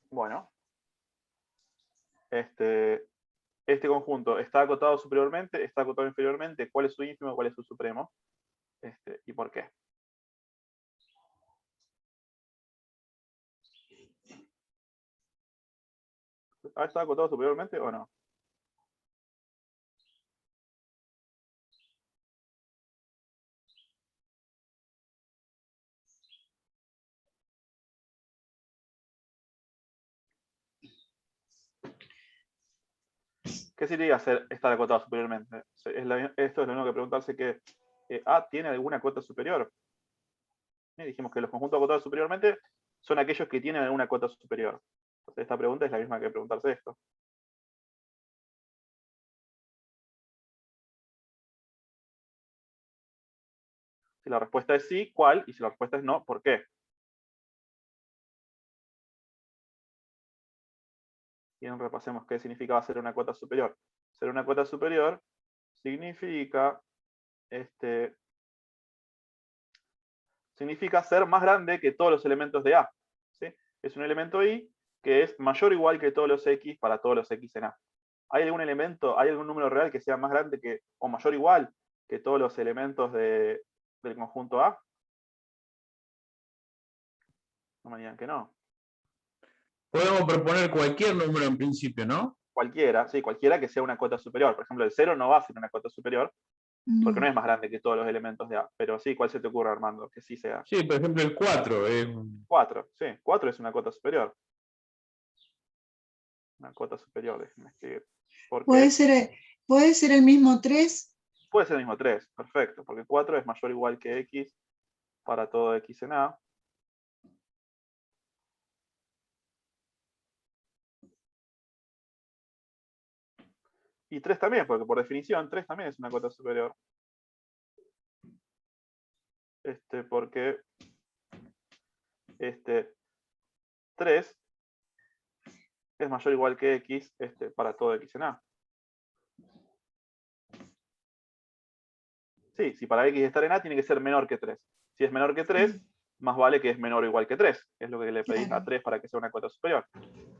Bueno, este conjunto está acotado superiormente, está acotado inferiormente, ¿cuál es su ínfimo, cuál es su supremo? ¿Y por qué? ¿Está acotado superiormente o no? ¿Qué significa estar acotado superiormente? Esto es lo único que preguntarse que A tiene alguna cota superior. Dijimos que los conjuntos acotados superiormente son aquellos que tienen alguna cota superior. Entonces esta pregunta es la misma que preguntarse esto. Si la respuesta es sí, ¿cuál? Y si la respuesta es no, ¿por qué? Bien, repasemos qué significa ser una cota superior. Ser una cota superior significa ser más grande que todos los elementos de A. ¿Sí? Es un elemento I que es mayor o igual que todos los X para todos los X en A. ¿Hay algún elemento, hay algún número real que sea más grande que, o mayor o igual que todos los elementos del conjunto A? No me digan que no. Podemos proponer cualquier número en principio, ¿no? Cualquiera, sí, cualquiera que sea una cota superior. Por ejemplo, el 0 no va a ser una cota superior, porque no es más grande que todos los elementos de A. Pero sí, ¿cuál se te ocurre, Armando? Que sí sea. Sí, por ejemplo, el 4. 4, sí, 4 es una cota superior. Una cota superior, déjenme escribir. ¿Puede ser el mismo 3? Puede ser el mismo 3, perfecto, porque 4 es mayor o igual que X para todo X en A. Y 3 también, porque por definición 3 también es una cota superior. Porque 3 es mayor o igual que x para todo x en A. Sí, si para x estar en A tiene que ser menor que 3. Si es menor que 3, más vale que es menor o igual que 3. Es lo que le pedís Claro. a 3 para que sea una cota superior.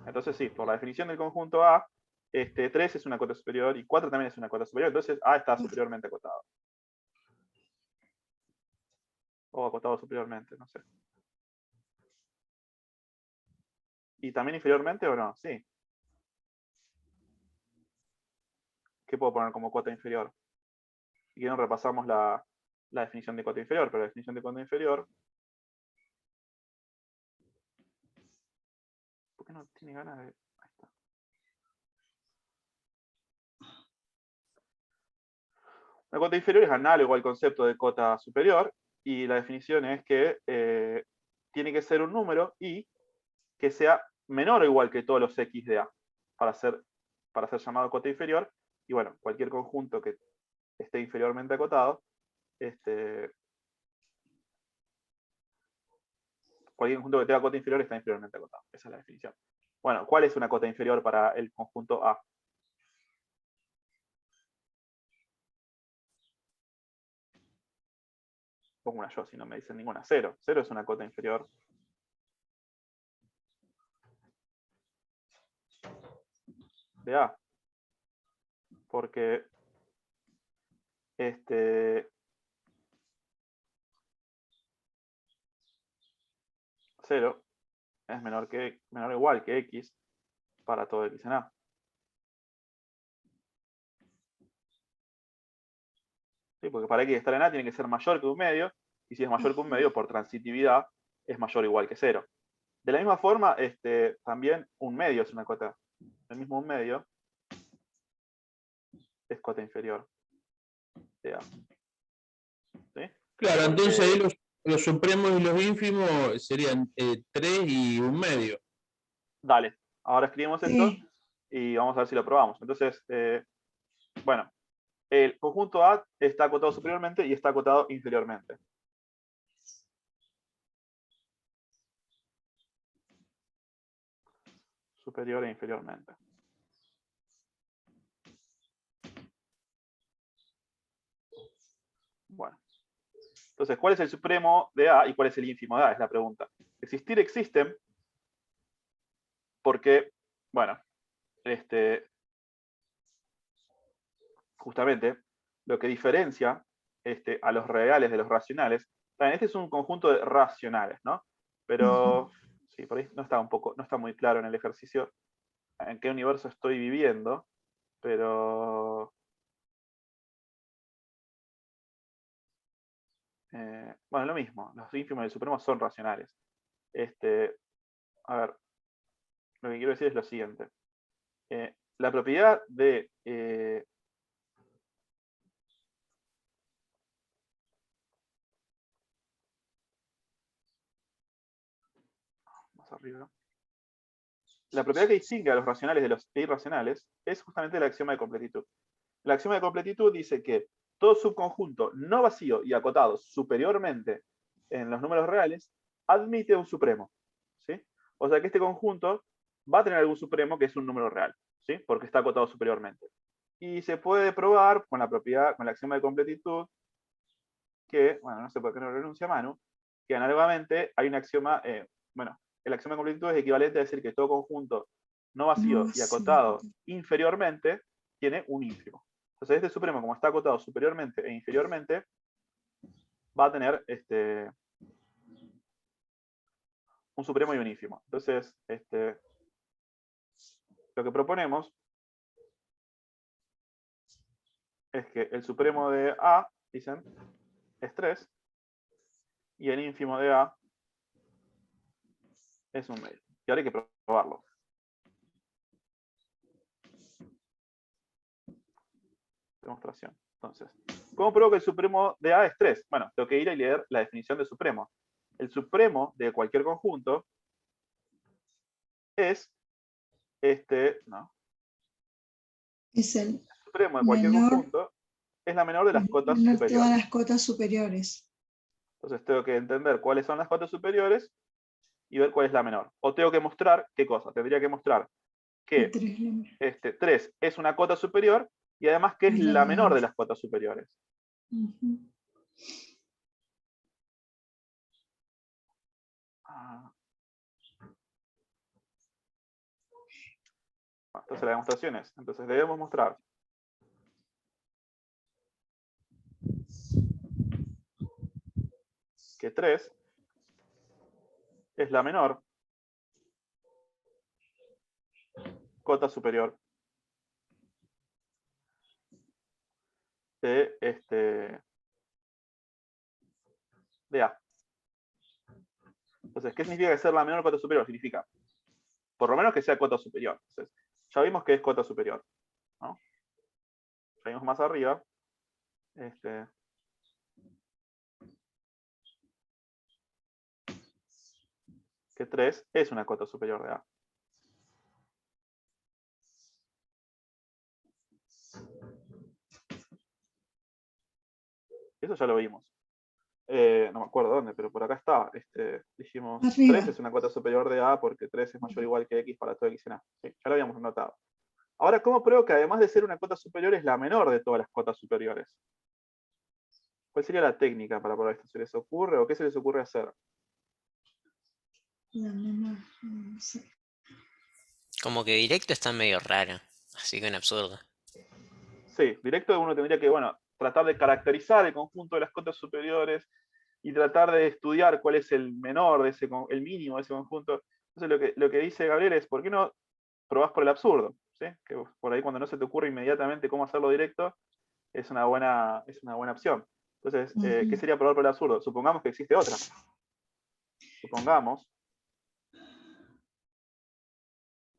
Entonces sí, por la definición del conjunto A, 3 es una cota superior y 4 también es una cota superior. Entonces A está superiormente acotado. O acotado superiormente, no sé. ¿Y también inferiormente o no? Sí. ¿Qué puedo poner como cota inferior? Si quieren repasamos la definición de cota inferior, pero la definición de cota inferior... ¿Por qué no tiene ganas de...? Ahí está. Una cota inferior es análogo al concepto de cota superior, y la definición es que tiene que ser un número y que sea menor o igual que todos los x de A para ser llamado cota inferior. Y bueno, cualquier conjunto que esté inferiormente acotado, cualquier conjunto que tenga cota inferior está inferiormente acotado. Esa es la definición. Bueno, ¿cuál es una cota inferior para el conjunto A? Pongo una yo, si no me dicen ninguna. 0. 0 es una cota inferior. De A. Porque 0 es menor o igual que x para todo x en A. ¿Sí? Porque para x estar en A tiene que ser mayor que un medio, y si es mayor que un medio, por transitividad, es mayor o igual que 0. De la misma forma, también un medio es una cota. El mismo un medio es cota inferior de A. ¿Sí? Claro, Porque- entonces ahí los supremos y los ínfimos serían 3 y un medio. Dale, ahora escribimos esto Sí. y vamos a ver si lo probamos. Entonces, bueno, el conjunto A está acotado superiormente y está acotado inferiormente. Superior e inferiormente. Bueno. Entonces, ¿cuál es el supremo de A y cuál es el ínfimo de A? Es la pregunta. Existir existen porque, bueno, justamente lo que diferencia a los reales de los racionales, también este es un conjunto de racionales, ¿no? Pero sí, por ahí no está muy claro en el ejercicio en qué universo estoy viviendo, pero bueno, lo mismo, los ínfimos y el supremo son racionales. A ver, lo que quiero decir es lo siguiente. La propiedad de más arriba. La propiedad que distingue a los racionales de los irracionales es justamente el axioma de completitud. El axioma de completitud dice que todo subconjunto no vacío y acotado superiormente en los números reales admite un supremo. ¿Sí? O sea que este conjunto va a tener algún supremo que es un número real, ¿sí? Porque está acotado superiormente. Y se puede probar con la propiedad, con el axioma de completitud, que, bueno, no sé por qué no lo enuncia Manu, que análogamente hay un axioma, bueno, el axioma de completitud es equivalente a decir que todo conjunto no vacío y acotado inferiormente tiene un ínfimo. Entonces este supremo, como está acotado superiormente e inferiormente, va a tener un supremo y un ínfimo. Entonces, lo que proponemos es que el supremo de A, dicen, es 3, y el ínfimo de A es un medio. Y ahora hay que probarlo. Demostración. Entonces, ¿cómo pruebo que el supremo de A es 3? Bueno, tengo que ir a leer la definición de supremo. El supremo de cualquier conjunto es no. Es el El supremo de cualquier menor, conjunto es la menor de las cotas menor superiores. todas las cotas superiores. Entonces tengo que entender cuáles son las cotas superiores y ver cuál es la menor. O tengo que mostrar, ¿qué cosa? Tendría que mostrar que 3 es una cota superior y además que es la menor de las cotas superiores. Entonces la demostración es, entonces debemos mostrar que 3 es la menor cota superior de A. Entonces, ¿qué significa que ser la menor cota superior? Significa, por lo menos que sea cota superior. Entonces, ya vimos que es cota superior, ¿no? Ya vimos más arriba. Que 3 es una cota superior de A. Eso ya lo vimos. No me acuerdo dónde, pero por acá está. Dijimos, Arriba. 3 es una cota superior de A porque 3 es mayor o igual que X para todo X en A. Sí, ya lo habíamos notado. Ahora, ¿cómo pruebo que además de ser una cota superior es la menor de todas las cotas superiores? ¿Cuál sería la técnica para probar esto? ¿Se les ocurre o qué se les ocurre hacer? La menor, no sé. Como que directo está medio raro. Así que un absurdo. Sí, directo uno tendría que, bueno, tratar de caracterizar el conjunto de las cotas superiores y tratar de estudiar cuál es el menor de ese, el mínimo de ese conjunto. Entonces lo que dice Gabriel es, ¿por qué no probás por el absurdo? ¿Sí? Que por ahí cuando no se te ocurre inmediatamente cómo hacerlo directo, es una buena opción. Entonces, ¿qué sería probar por el absurdo? Supongamos que existe otra. Supongamos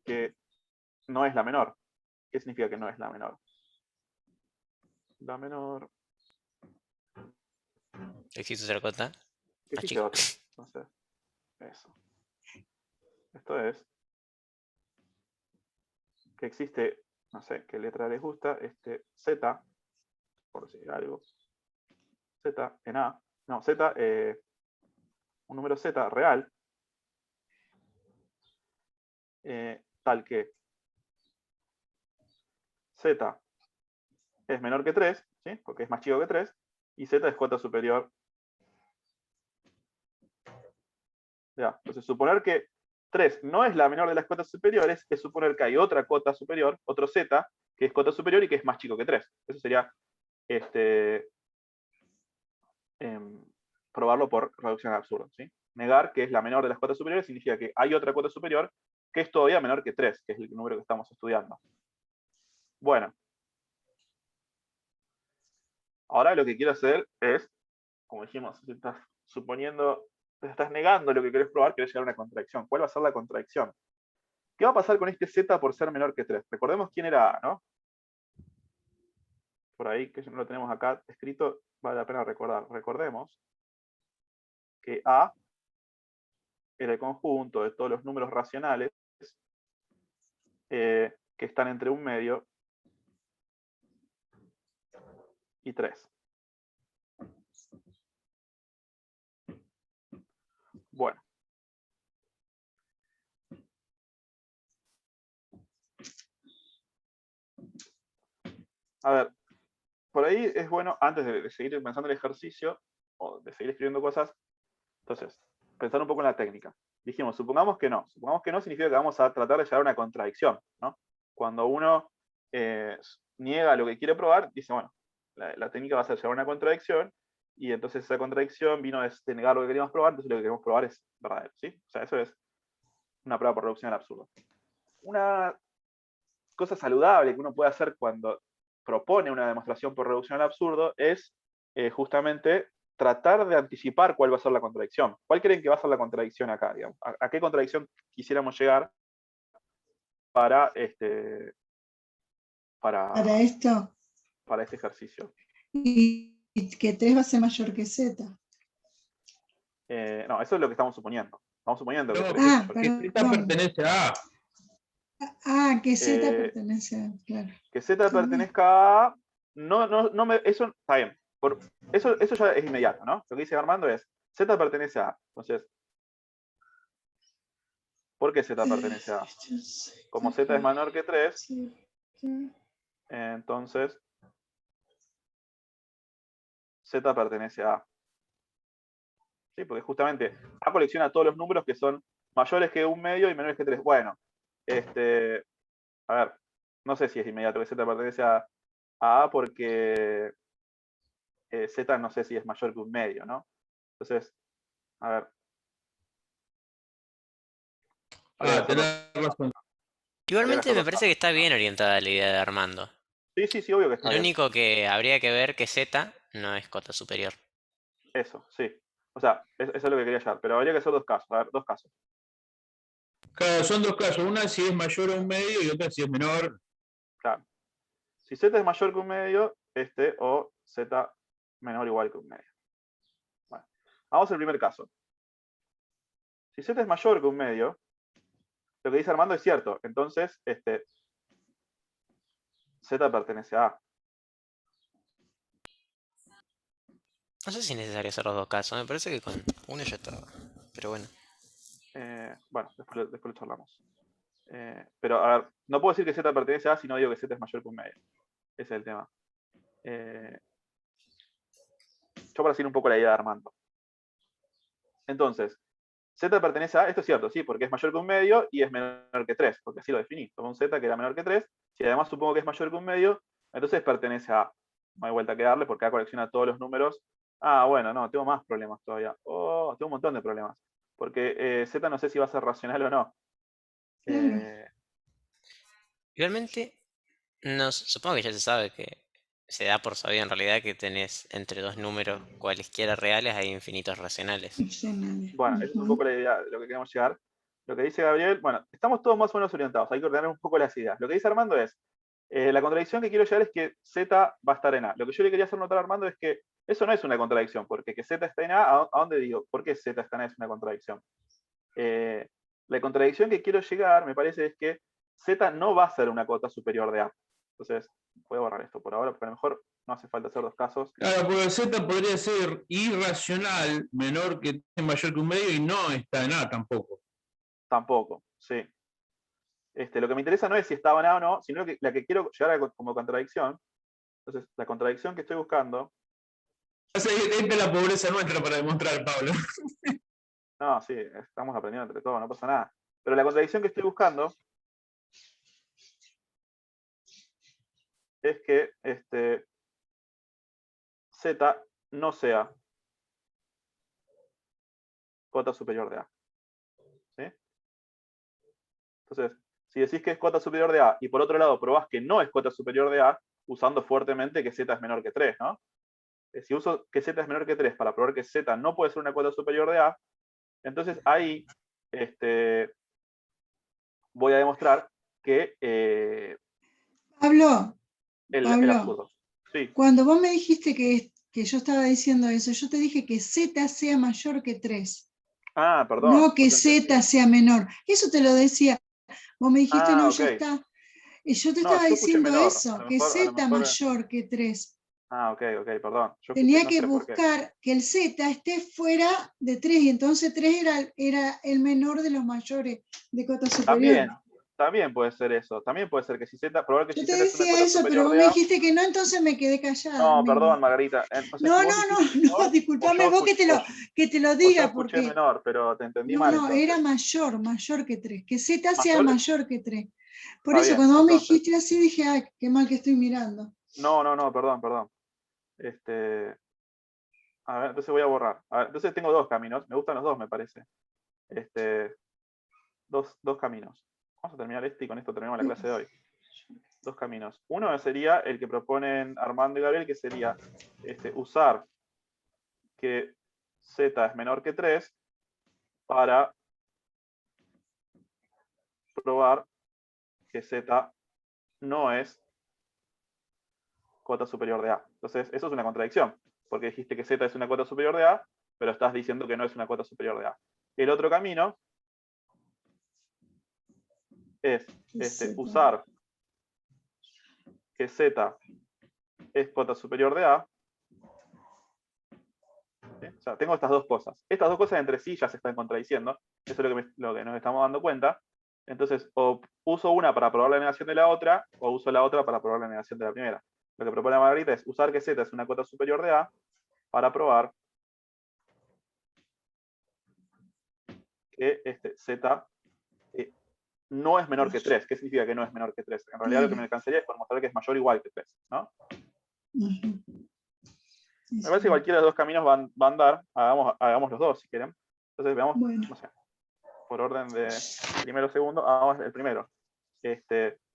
que no es la menor. ¿Qué significa que no es la menor? La menor... ¿Existe otra cota? Existe otra. Entonces, eso. Esto es que existe, no sé qué letra les gusta, Z, por decir algo, Z en A, no, Z, un número Z real, tal que Z es menor que 3, ¿sí? Porque es más chico que 3, y Z es cota superior. Ya, entonces suponer que 3 no es la menor de las cotas superiores es suponer que hay otra cota superior, otro Z, que es cota superior y que es más chico que 3. Eso sería probarlo por reducción al absurdo, ¿sí? Negar que es la menor de las cotas superiores significa que hay otra cota superior que es todavía menor que 3, que es el número que estamos estudiando. Bueno. Ahora lo que quiero hacer es, como dijimos, si estás suponiendo, te estás negando lo que querés probar, querés llegar a una contradicción. ¿Cuál va a ser la contradicción? ¿Qué va a pasar con este Z por ser menor que 3? Recordemos quién era A, ¿no? Por ahí, que no lo tenemos acá escrito, vale la pena recordar. Recordemos que A era el conjunto de todos los números racionales que están entre 1 medio y 3. Bueno. A ver, por ahí es bueno, antes de seguir pensando el ejercicio, o de seguir escribiendo cosas, entonces, pensar un poco en la técnica. Dijimos, supongamos que no. Supongamos que no significa que vamos a tratar de llegar a una contradicción, ¿no? Cuando uno niega lo que quiere probar, dice, bueno, la técnica va a ser llegar a una contradicción, y entonces esa contradicción vino de negar lo que queríamos probar, entonces lo que queremos probar es verdadero, ¿sí? O sea, eso es una prueba por reducción al absurdo. Una cosa saludable que uno puede hacer cuando propone una demostración por reducción al absurdo es justamente tratar de anticipar cuál va a ser la contradicción. ¿Cuál creen que va a ser la contradicción acá? Digamos? ¿A qué contradicción quisiéramos llegar para esto? Para este ejercicio? Y que 3 va a ser mayor que Z. No, eso es lo que estamos suponiendo. Estamos suponiendo que No, 3 es mayor que que Z pertenece a A. Que Z pertenece a, claro. Que Z pertenezca a... eso está bien. Eso ya es inmediato, ¿no? Lo que dice Armando es, Z pertenece a... Entonces, ¿Por qué z pertenece a A? Como z es menor que 3, entonces z pertenece a A. ¿Sí? Porque justamente A colecciona todos los números que son mayores que 1/2 y menores que 3. Bueno, a ver, no sé si es inmediato que z pertenece a A porque z no sé si es mayor que 1/2, ¿no? Entonces, a ver. Habría que hacer Tenés razón. Igualmente me dos parece que está bien orientada la idea de Armando. Sí, obvio que está Lo bien. único que habría que ver que Z no es cota superior. Eso, sí. O sea, eso es lo que quería llegar. Pero habría que hacer dos casos. A ver, dos casos. Claro, son dos casos. Una si es mayor a 1/2 y otra si es menor. Claro. Si z es mayor que 1/2, o z menor o igual que 1/2. Bueno, vamos al primer caso. Si z es mayor que 1/2, lo que dice Armando es cierto. Entonces, z pertenece a A. No sé si es necesario hacer los dos casos. Me parece que con uno ya estaba. Pero bueno. Bueno, después lo charlamos. Pero, a ver, no puedo decir que z pertenece a A si no digo que z es mayor que 1/2. Ese es el tema. Yo para decir un poco la idea de Armando. Entonces, z pertenece a, esto es cierto, sí, porque es mayor que 1/2 y es menor que 3, porque así lo definí. Toma un z que era menor que 3, si además supongo que es mayor que 1/2, entonces pertenece a A. No hay vuelta que darle porque A colecciona todos los números. Ah, bueno, no, tengo más problemas todavía. Oh, tengo un montón de problemas. Porque z no sé si va a ser racional o no. Igualmente, no, supongo que ya se sabe que se da por sabido en realidad que tenés entre dos números cualesquiera reales hay infinitos racionales. Bueno, esa es un poco la idea de lo que queremos llegar. Lo que dice Gabriel, bueno, estamos todos más o menos orientados, hay que ordenar un poco las ideas. Lo que dice Armando es, la contradicción que quiero llegar es que Z va a estar en A. Lo que yo le quería hacer notar a Armando es que eso no es una contradicción, porque que Z está en A, ¿a dónde digo? ¿Por qué Z está en A es una contradicción? La contradicción que quiero llegar, me parece, es que Z no va a ser una cota superior de A. Entonces, voy a borrar esto por ahora, porque a lo mejor no hace falta hacer dos casos. Claro, porque Z podría ser irracional, menor que 3, mayor que 1/2 y no está en A tampoco. Tampoco, sí. Lo que me interesa no es si estaba en A o no, sino que la que quiero llegar como contradicción. Entonces, la contradicción que estoy buscando. Esta es la pobreza nuestra para demostrar, Pablo. No, sí, estamos aprendiendo entre todos, no pasa nada. Pero la contradicción que estoy buscando es que Z no sea cota superior de A. ¿Sí? Entonces, si decís que es cota superior de A y por otro lado probás que no es cota superior de A, usando fuertemente que Z es menor que 3, ¿no? Si uso que Z es menor que 3 para probar que Z no puede ser una cota superior de A, entonces ahí voy a demostrar que Pablo, el absurdo. Sí. cuando vos me dijiste que yo estaba diciendo eso, yo te dije que Z sea mayor que 3. Ah, perdón. No que Z sea menor. Eso te lo decía. Vos me dijiste, no, ok. ya está. Y yo te No, estaba yo escuché diciendo menor. eso, que Z mayor que 3. Ok, perdón. Yo Tenía no que sé por qué. buscar que el Z esté fuera de 3 y entonces 3 era el menor de los mayores de cota superior. También puede ser eso. También puede ser que si Z, probar que Yo si te Z es una decía cota eso, pero superior vos de me A. dijiste que no, entonces me quedé callada. No, perdón, Margarita. Entonces, No, vos dijiste menor, disculpame vos que te lo o yo diga, escuché porque menor, pero te entendí no, mal entonces. era mayor que 3, que Z sea ¿Mayor? mayor que 3. Por Está eso, bien, cuando vos me entonces. dijiste así, dije, ay, qué mal que estoy mirando. No, perdón. A ver, entonces voy a borrar. A ver, entonces tengo dos caminos. Me gustan los dos, me parece. Dos caminos. Vamos a terminar y con esto terminamos la clase de hoy. Dos caminos. Uno sería el que proponen Armando y Gabriel, que sería usar que Z es menor que 3 para probar que Z no es cota superior de A. Entonces, eso es una contradicción, porque dijiste que Z es una cota superior de A, pero estás diciendo que no es una cota superior de A. El otro camino es usar que Z es cota superior de A. ¿Sí? O sea, tengo estas dos cosas. Estas dos cosas entre sí ya se están contradiciendo, Eso es lo que nos estamos dando cuenta. Entonces, o uso una para probar la negación de la otra, o uso la otra para probar la negación de la primera. Lo que propone Margarita es usar que Z es una cota superior de A para probar que Z no es menor que 3. ¿Qué significa que no es menor que 3? En realidad lo que me alcanzaría es por mostrar que es mayor o igual que 3, ¿no? Ujú. Me parece que cualquiera de los dos caminos van a andar. Hagamos los dos, si quieren. Entonces veamos, Bueno. no sé, por orden de primero o segundo, hagamos el primero.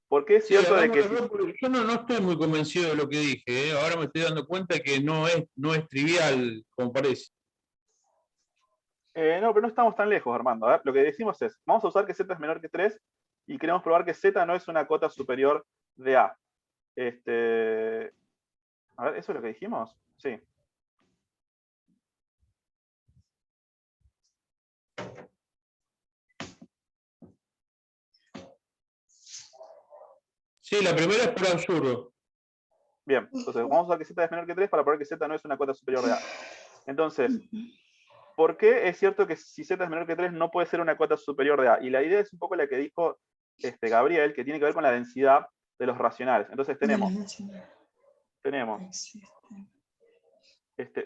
¿Por qué es Sí, cierto de que hagámoslo, porque yo no estoy muy convencido de lo que dije, ¿eh? Ahora me estoy dando cuenta que no es trivial como parece. no, pero no estamos tan lejos, Armando. A ver, lo que decimos es, vamos a usar que Z es menor que 3 y queremos probar que Z no es una cota superior de A. A ver, ¿eso es lo que dijimos? Sí. Sí, la primera es por absurdo. Bien, entonces vamos a usar que Z es menor que 3 para probar que Z no es una cota superior de A. Entonces, ¿por qué es cierto que si Z es menor que 3 no puede ser una cota superior de A? Y la idea es un poco la que dijo Gabriel, que tiene que ver con la densidad de los racionales. Entonces tenemos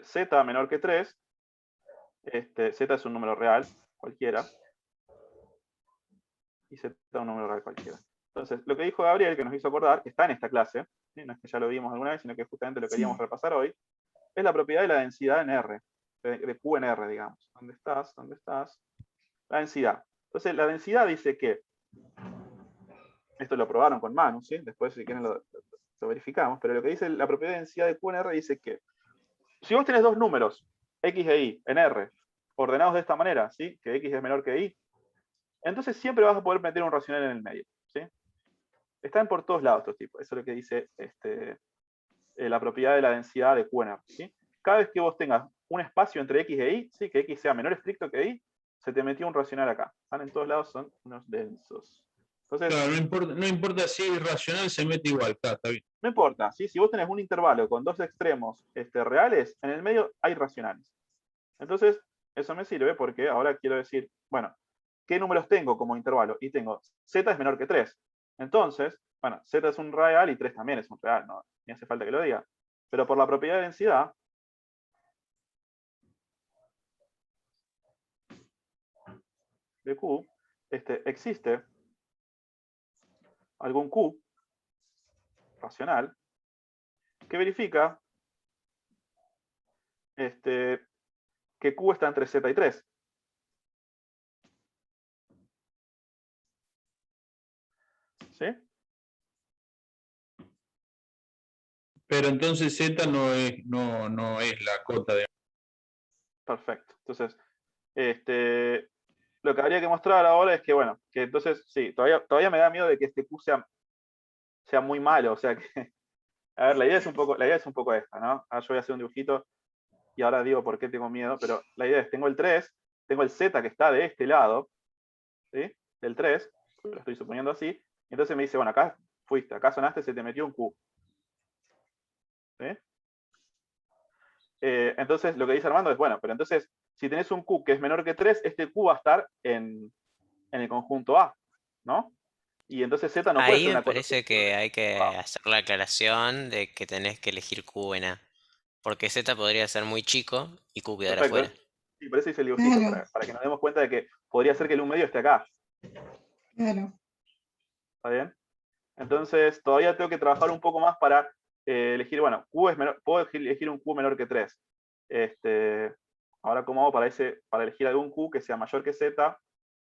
Z menor que 3, Z es un número real, cualquiera, y Z es un número real cualquiera. Entonces, lo que dijo Gabriel, que nos hizo acordar, que está en esta clase, ¿sí? No es que ya lo vimos alguna vez, sino que justamente lo queríamos repasar hoy, es la propiedad de la densidad en R, de Q en R, digamos. ¿Dónde estás? ¿Dónde estás? La densidad. Entonces, la densidad dice que, esto lo probaron con Manu, ¿sí? Después, si quieren, lo verificamos, pero lo que dice la propiedad de densidad de Q en R dice que, si vos tenés dos números, X e Y, en R, ordenados de esta manera, ¿sí? Que X es menor que Y, entonces siempre vas a poder meter un racional en el medio, ¿sí? Están por todos lados estos tipos. Eso es lo que dice la propiedad de la densidad de Q en R, ¿sí? Cada vez que vos tengas un espacio entre X e Y, ¿sí? Que X sea menor estricto que Y, se te metió un racional acá. Están en todos lados, son unos densos. Entonces, Claro, no importa si es racional, se mete igual, está bien. no importa, ¿sí? Si vos tenés un intervalo con dos extremos reales, en el medio hay racionales. Entonces, eso me sirve porque ahora quiero decir, bueno, ¿qué números tengo como intervalo? Y tengo Z es menor que 3. Entonces, bueno, Z es un real y 3 también es un real, no ni hace falta que lo diga. Pero por la propiedad de densidad, de Q, existe algún Q racional que verifica que Q está entre Z y 3. ¿Sí? Pero entonces Z no es la cota de... Perfecto. Entonces, lo que habría que mostrar ahora es que, bueno, que entonces, sí, todavía me da miedo de que este Q sea muy malo. O sea que, a ver, la idea es un poco esta, ¿no? Ahora yo voy a hacer un dibujito y ahora digo por qué tengo miedo, pero la idea es, tengo el 3, tengo el Z que está de este lado, ¿sí? Del 3, lo estoy suponiendo así, y entonces me dice, bueno, acá fuiste, acá sonaste, se te metió un Q. ¿Sí? Entonces, lo que dice Armando es, bueno, pero entonces, si tenés un Q que es menor que 3, este Q va a estar en el conjunto A, ¿no? Y entonces Z no puede Ahí ser me una cota parece que superior hay que de A. hacer la aclaración de que tenés que elegir Q en A. Porque Z podría ser muy chico y Q quedar afuera. Perfecto. Sí, por eso hice el dibujito, Claro, para que nos demos cuenta de que podría ser que el 1 medio esté acá. claro. ¿Está bien? Entonces, todavía tengo que trabajar un poco más para elegir, bueno, Q es menor, puedo elegir un Q menor que 3. Ahora, ¿cómo hago para elegir algún Q que sea mayor que Z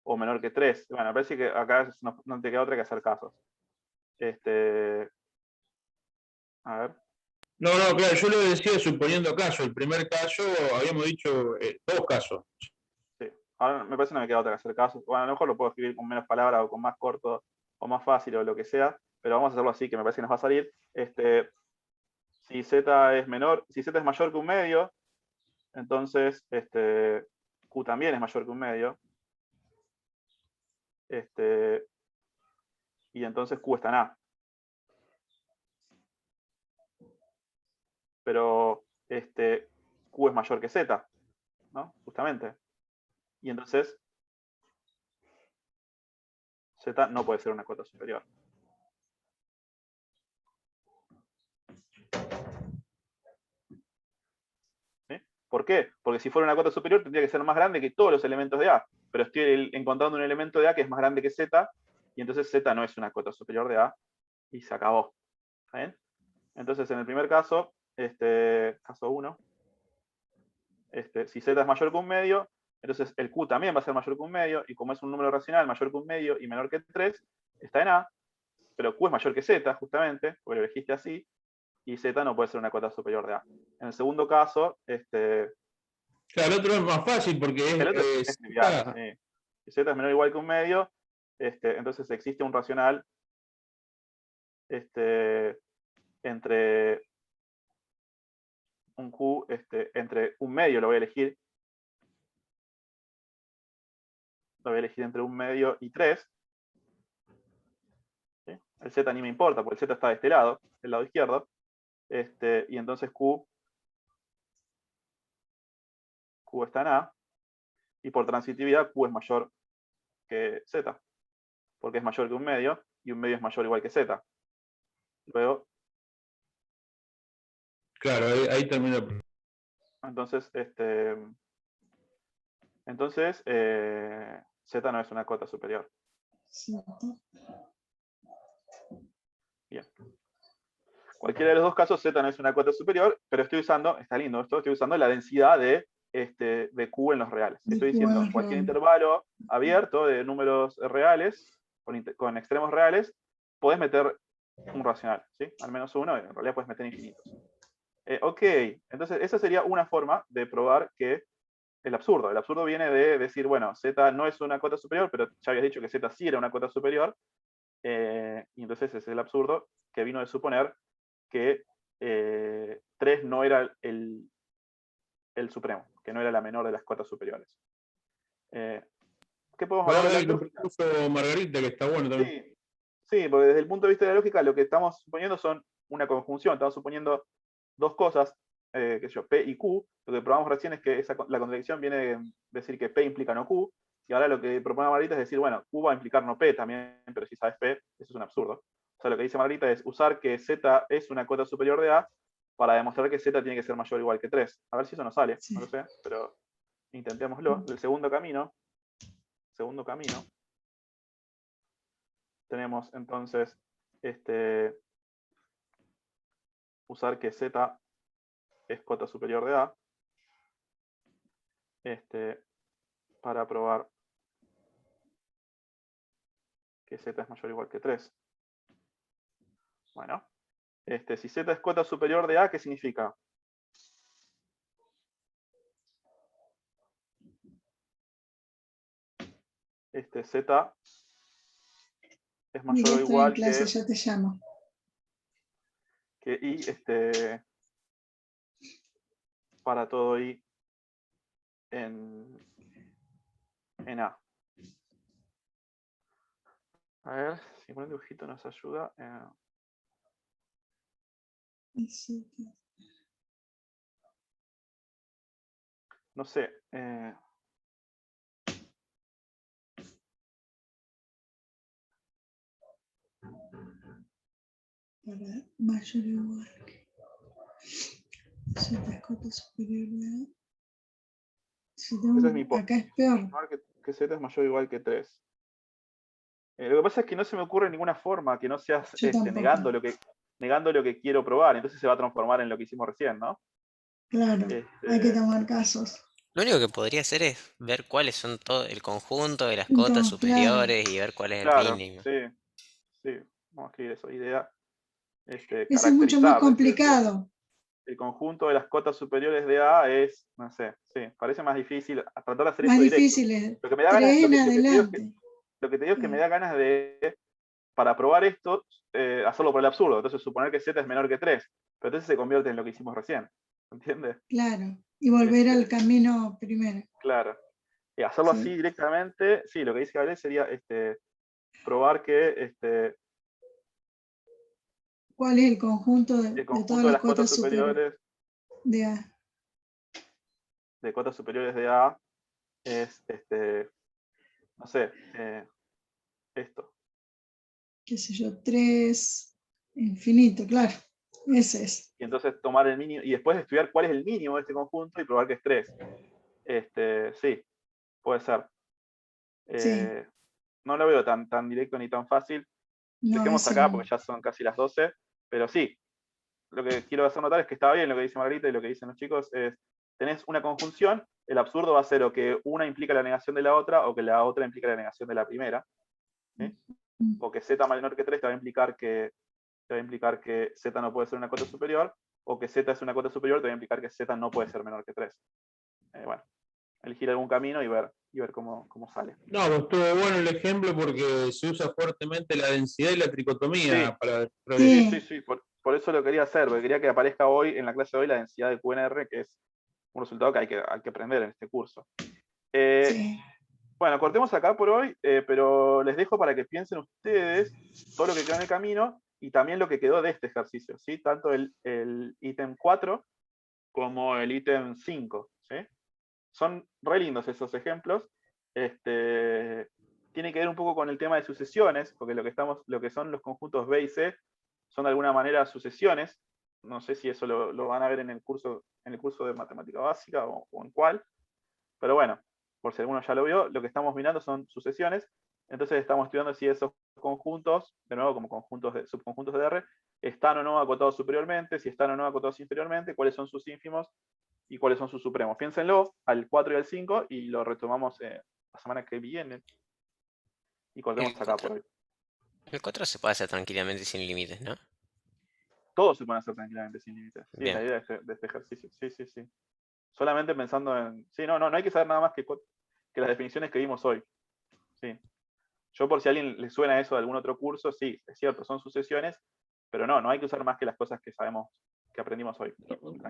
o menor que 3? Bueno, me parece que acá no te queda otra que hacer casos. A ver. No, claro, yo lo decía suponiendo caso. El primer caso, habíamos dicho dos casos. Sí. Ahora me parece que no me queda otra que hacer casos. Bueno, a lo mejor lo puedo escribir con menos palabras o con más corto o más fácil o lo que sea, pero vamos a hacerlo así, que me parece que nos va a salir. Si Z es menor, si Z es mayor que un medio, entonces Q también es mayor que un medio. Y entonces Q está en A. Pero Q es mayor que Z, ¿no? Justamente. Y entonces Z no puede ser una cota superior. ¿Sí? ¿Por qué? Porque si fuera una cota superior tendría que ser más grande que todos los elementos de A, pero estoy encontrando un elemento de A que es más grande que Z, y entonces Z no es una cota superior de A, y se acabó. ¿Está bien? Entonces, en el primer caso, caso 1, si Z es mayor que un medio, entonces el Q también va a ser mayor que un medio, y como es un número racional mayor que un medio y menor que 3, está en A, pero Q es mayor que Z, justamente, porque lo elegiste así, y Z no puede ser una cota superior de A. En el segundo caso, Claro, el otro es más fácil porque el otro es es trivial, sí. Si Z es menor o igual que un medio, entonces existe un racional entre un Q, entre un medio lo voy a elegir entre un medio y 3. ¿Sí? El Z ni me importa, porque el Z está de este lado, del lado izquierdo. Y entonces Q está en A. Y por transitividad, Q es mayor que Z. Porque es mayor que un medio, y un medio es mayor o igual que Z. Luego, Claro, ahí termina. entonces, Z no es una cota superior. ¿Cierto? Bien. Cualquiera de los dos casos, Z no es una cota superior, pero estoy usando, está lindo esto, estoy usando la densidad de Q en los reales. De Estoy Q en diciendo, los cualquier reales. intervalo abierto de números reales, con extremos reales, podés meter un racional, ¿sí? Al menos uno, en realidad puedes meter infinitos. Ok, entonces esa sería una forma de probar que el absurdo viene de decir, bueno, Z no es una cota superior, pero ya habías dicho que Z sí era una cota superior, y entonces ese es el absurdo que vino de suponer que 3 no era el supremo, que no era la menor de las cotas superiores. ¿Qué podemos hablar Vamos de a la ver que lógica? propuso Margarita, que está bueno también. Sí, sí, porque desde el punto de vista de la lógica lo que estamos suponiendo son una conjunción, estamos suponiendo dos cosas, P y Q. Lo que probamos recién es que la contradicción viene de decir que P implica no Q, y ahora lo que propone Margarita es decir, bueno, Q va a implicar no P también, pero si sabes P, eso es un absurdo. O sea, lo que dice Margarita es usar que Z es una cota superior de A para demostrar que Z tiene que ser mayor o igual que 3. A ver si eso nos sale, Sí. no lo sé, pero intentémoslo. El segundo camino, tenemos entonces usar que Z es cota superior de A para probar que Z es mayor o igual que 3. Bueno, si Z es cota superior de A, ¿qué significa? Z es mayor Miguel, o estoy en igual clase, ya te llamo. que I para todo I en A. A ver, si con el dibujito nos ayuda. No sé. Para mayor o igual que Z cota superior de A. Si tengo Esa es mi acá es peor. que Z es mayor o igual que 3. Lo que pasa es que no se me ocurre ninguna forma que no sea Yo tampoco. negando lo que quiero probar. Entonces se va a transformar en lo que hicimos recién, ¿no? Claro, hay que tomar casos. Lo único que podría hacer es ver cuáles son todo el conjunto de las cotas Entonces, claro, superiores y ver cuál es el Claro, mínimo. sí, sí. Vamos a escribir eso. Idea. ese es mucho más Caracterizar. complicado. El conjunto de las cotas superiores de A es, no sé, sí, parece más difícil tratar de hacer Más eso directo. difícil es Lo que me da 3 ganas, en lo que te digo adelante. es que me da ganas de, para probar esto, hacerlo por el absurdo. Entonces suponer que Z es menor que 3, pero entonces se convierte en lo que hicimos recién. ¿Entiendes? Claro, y volver al camino primero. Claro. Y hacerlo Sí. así directamente, sí, lo que dice Gabriel sería probar que ¿Cuál es el conjunto de el todas conjunto de las las cotas cotas superiores de A? de cotas superiores de A es, no sé, esto. Qué sé yo, 3, infinito, claro. Ese es. Y entonces tomar el mínimo, y después estudiar cuál es el mínimo de este conjunto y probar que es 3. Sí, puede ser. Sí. No lo veo tan directo ni tan fácil. No, Dejemos eso acá no. porque ya son casi las 12, pero sí, lo que quiero hacer notar es que está bien lo que dice Margarita y lo que dicen los chicos es, tenés una conjunción, el absurdo va a ser o que una implica la negación de la otra o que la otra implica la negación de la primera, ¿sí? O que z menor que 3 te va a implicar que z no puede ser una cota superior, o que z es una cota superior te va a implicar que z no puede ser menor que 3. Bueno, elegir algún camino y ver cómo sale. No, pero estuvo bueno el ejemplo porque se usa fuertemente la densidad y la tricotomía Sí. para Sí, por eso lo quería hacer, porque quería que aparezca hoy, en la clase de hoy, la densidad de QNR, que es un resultado que hay que aprender en este curso. Sí. Bueno, cortemos acá por hoy, pero les dejo para que piensen ustedes todo lo que quedó en el camino y también lo que quedó de este ejercicio, ¿sí? Tanto el ítem 4 como el ítem 5, ¿sí? Son re lindos esos ejemplos. Tiene que ver un poco con el tema de sucesiones, porque lo que son los conjuntos B y C son de alguna manera sucesiones. No sé si eso lo van a ver en el curso de matemática básica o en cuál, pero bueno, por si alguno ya lo vio, lo que estamos mirando son sucesiones. Entonces estamos estudiando si esos conjuntos, de nuevo como subconjuntos de R, están o no acotados superiormente, si están o no acotados inferiormente, cuáles son sus ínfimos y cuáles son sus supremos. Piénsenlo al 4 y al 5 y lo retomamos la semana que viene. Y cortemos El acá por 4, hoy. el 4 se puede hacer tranquilamente sin límites, ¿no? Todo se puede hacer tranquilamente sin límites. Sí, Bien. la idea de este ejercicio. Sí. Solamente pensando en... Sí, no hay que saber nada más que las definiciones que vimos hoy. Sí. Yo por si a alguien le suena eso de algún otro curso, sí, es cierto, son sucesiones, pero no hay que usar más que las cosas que sabemos, que aprendimos hoy.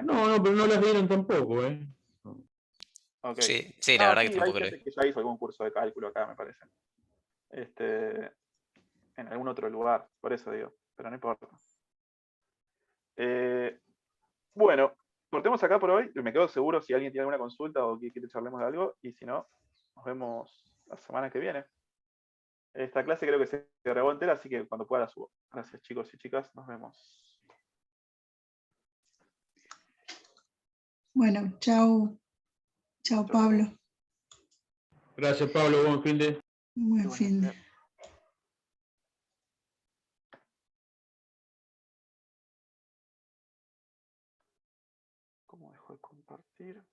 No, pero no las dieron tampoco, ¿eh? Okay. Sí, la verdad que Sí, hay tampoco lo vi. gente que ya hizo algún curso de cálculo acá, me parece. En algún otro lugar, por eso digo, pero no importa. Bueno, cortemos acá por hoy. Me quedo seguro si alguien tiene alguna consulta o quiere charlemos de algo, y si no, nos vemos la semana que viene. Esta clase creo que se grabó entera, así que cuando pueda la subo. Gracias chicos y chicas, nos vemos. Bueno, chau. Chau, Pablo. Gracias, Pablo. Buen fin de. Buen fin de. ¿Cómo dejo de compartir?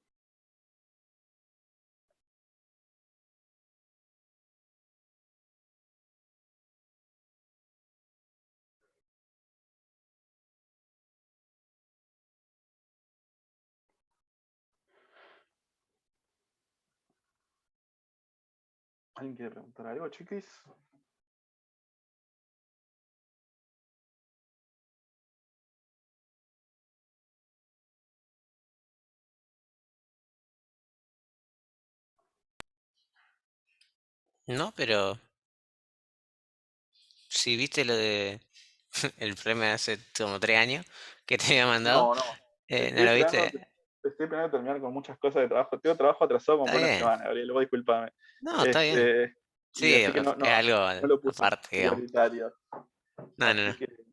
¿Alguien quiere preguntar algo, chiquis? No, pero si viste lo de el problema de hace como 3 años que te había mandado, No. ¿no Estoy lo esperando, viste? terminar con muchas cosas de trabajo. Tengo trabajo atrasado como Está por una bien. semana, Gabriel, vos disculpame. No, está bien. Y Sí, así que es algo no lo puse aparte, digamos. prioritario. No. Así que.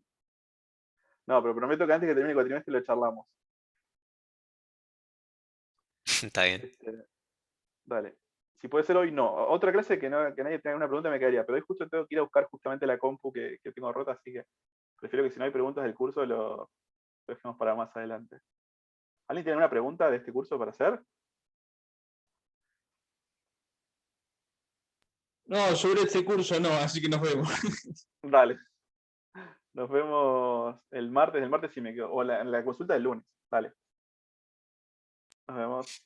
No, pero prometo que antes que termine el cuatrimestre lo charlamos. Está bien. Dale. Si puede ser hoy, no. Otra clase que nadie tenga una pregunta me quedaría, pero hoy justo tengo que ir a buscar justamente la compu que tengo rota, así que prefiero que si no hay preguntas del curso lo dejemos para más adelante. ¿Alguien tiene una pregunta de este curso para hacer? No, sobre este curso no, así que nos vemos. Dale. Nos vemos el martes sí me quedo. O la consulta del lunes. Dale. Nos vemos.